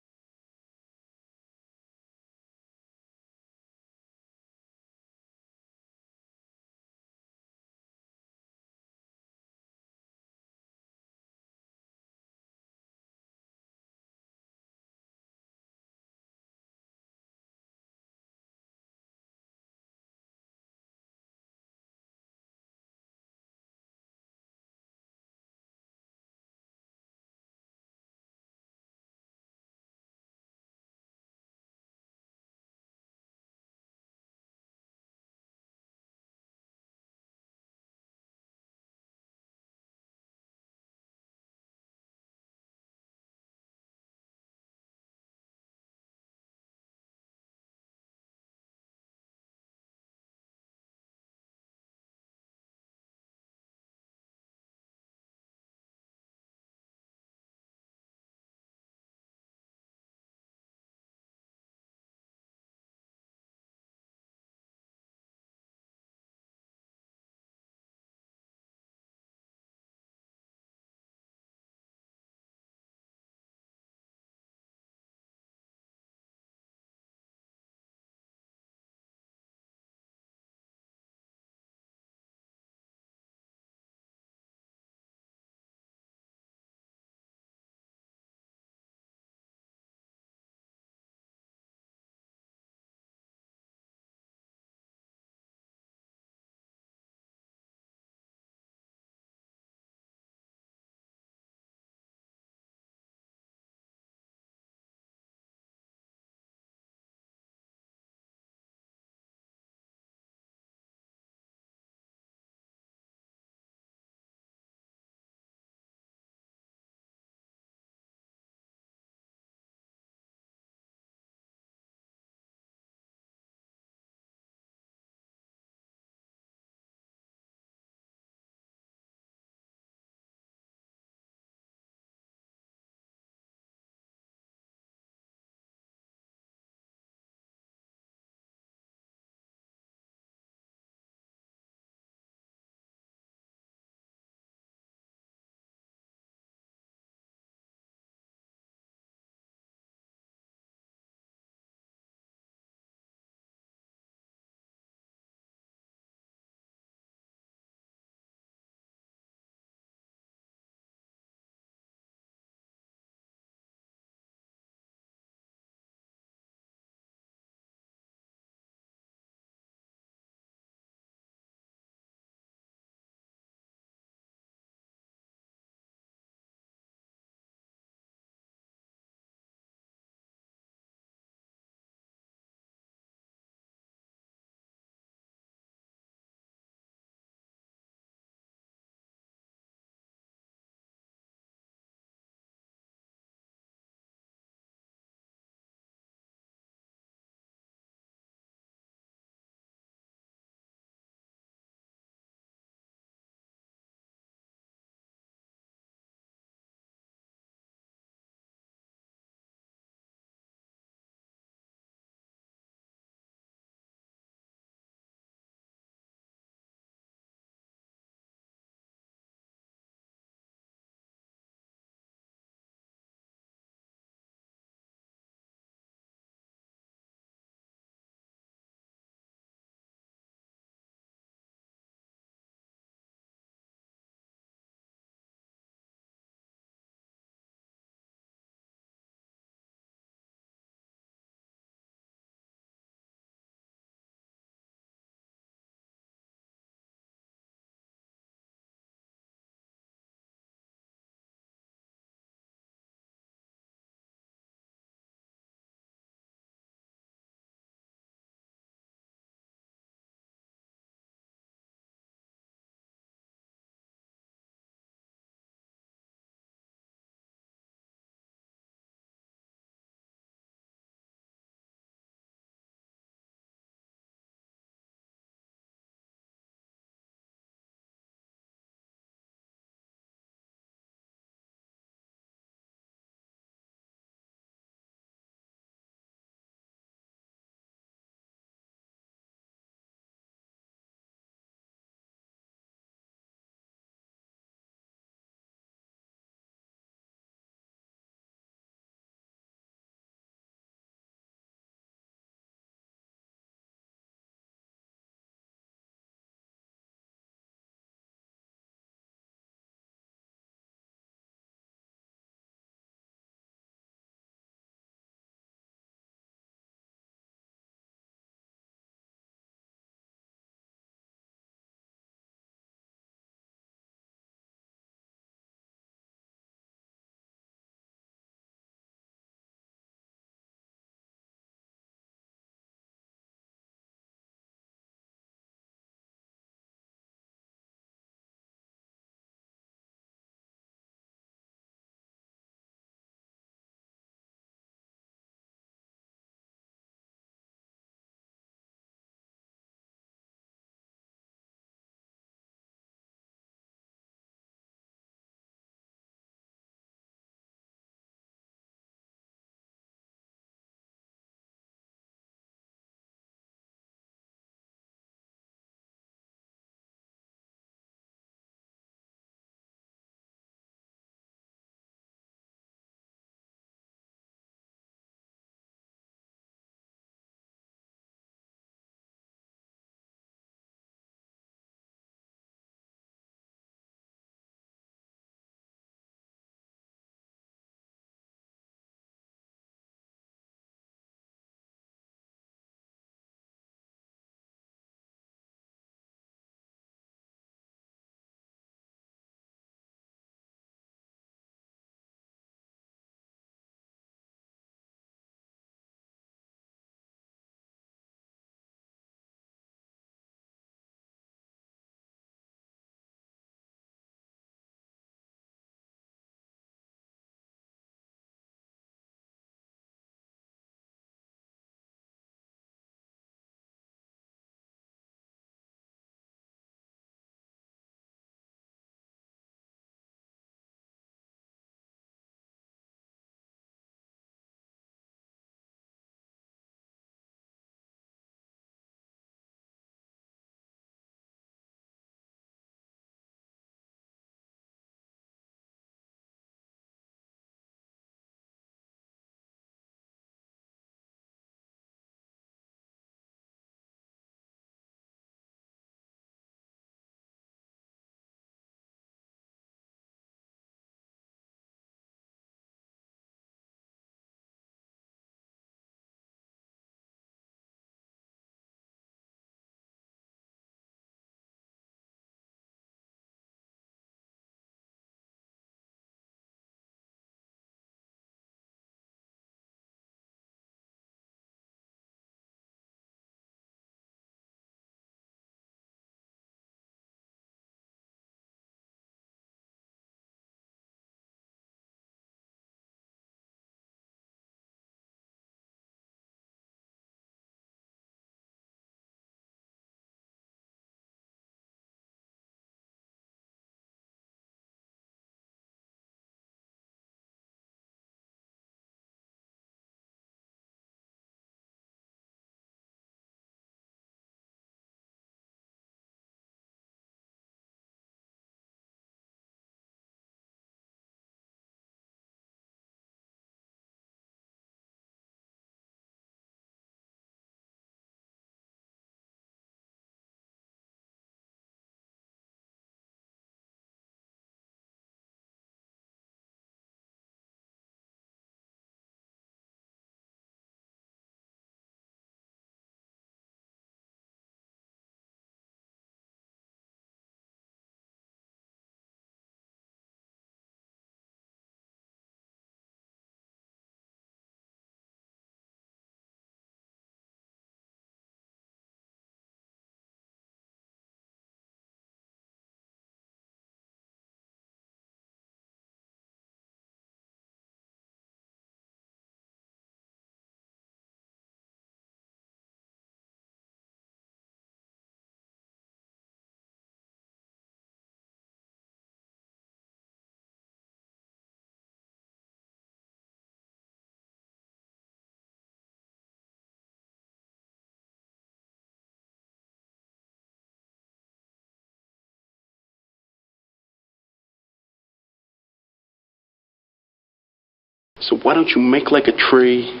E: So why don't you make like a tree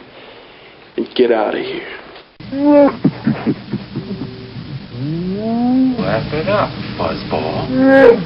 E: and get out of here?
F: Wrap it up, fuzzball.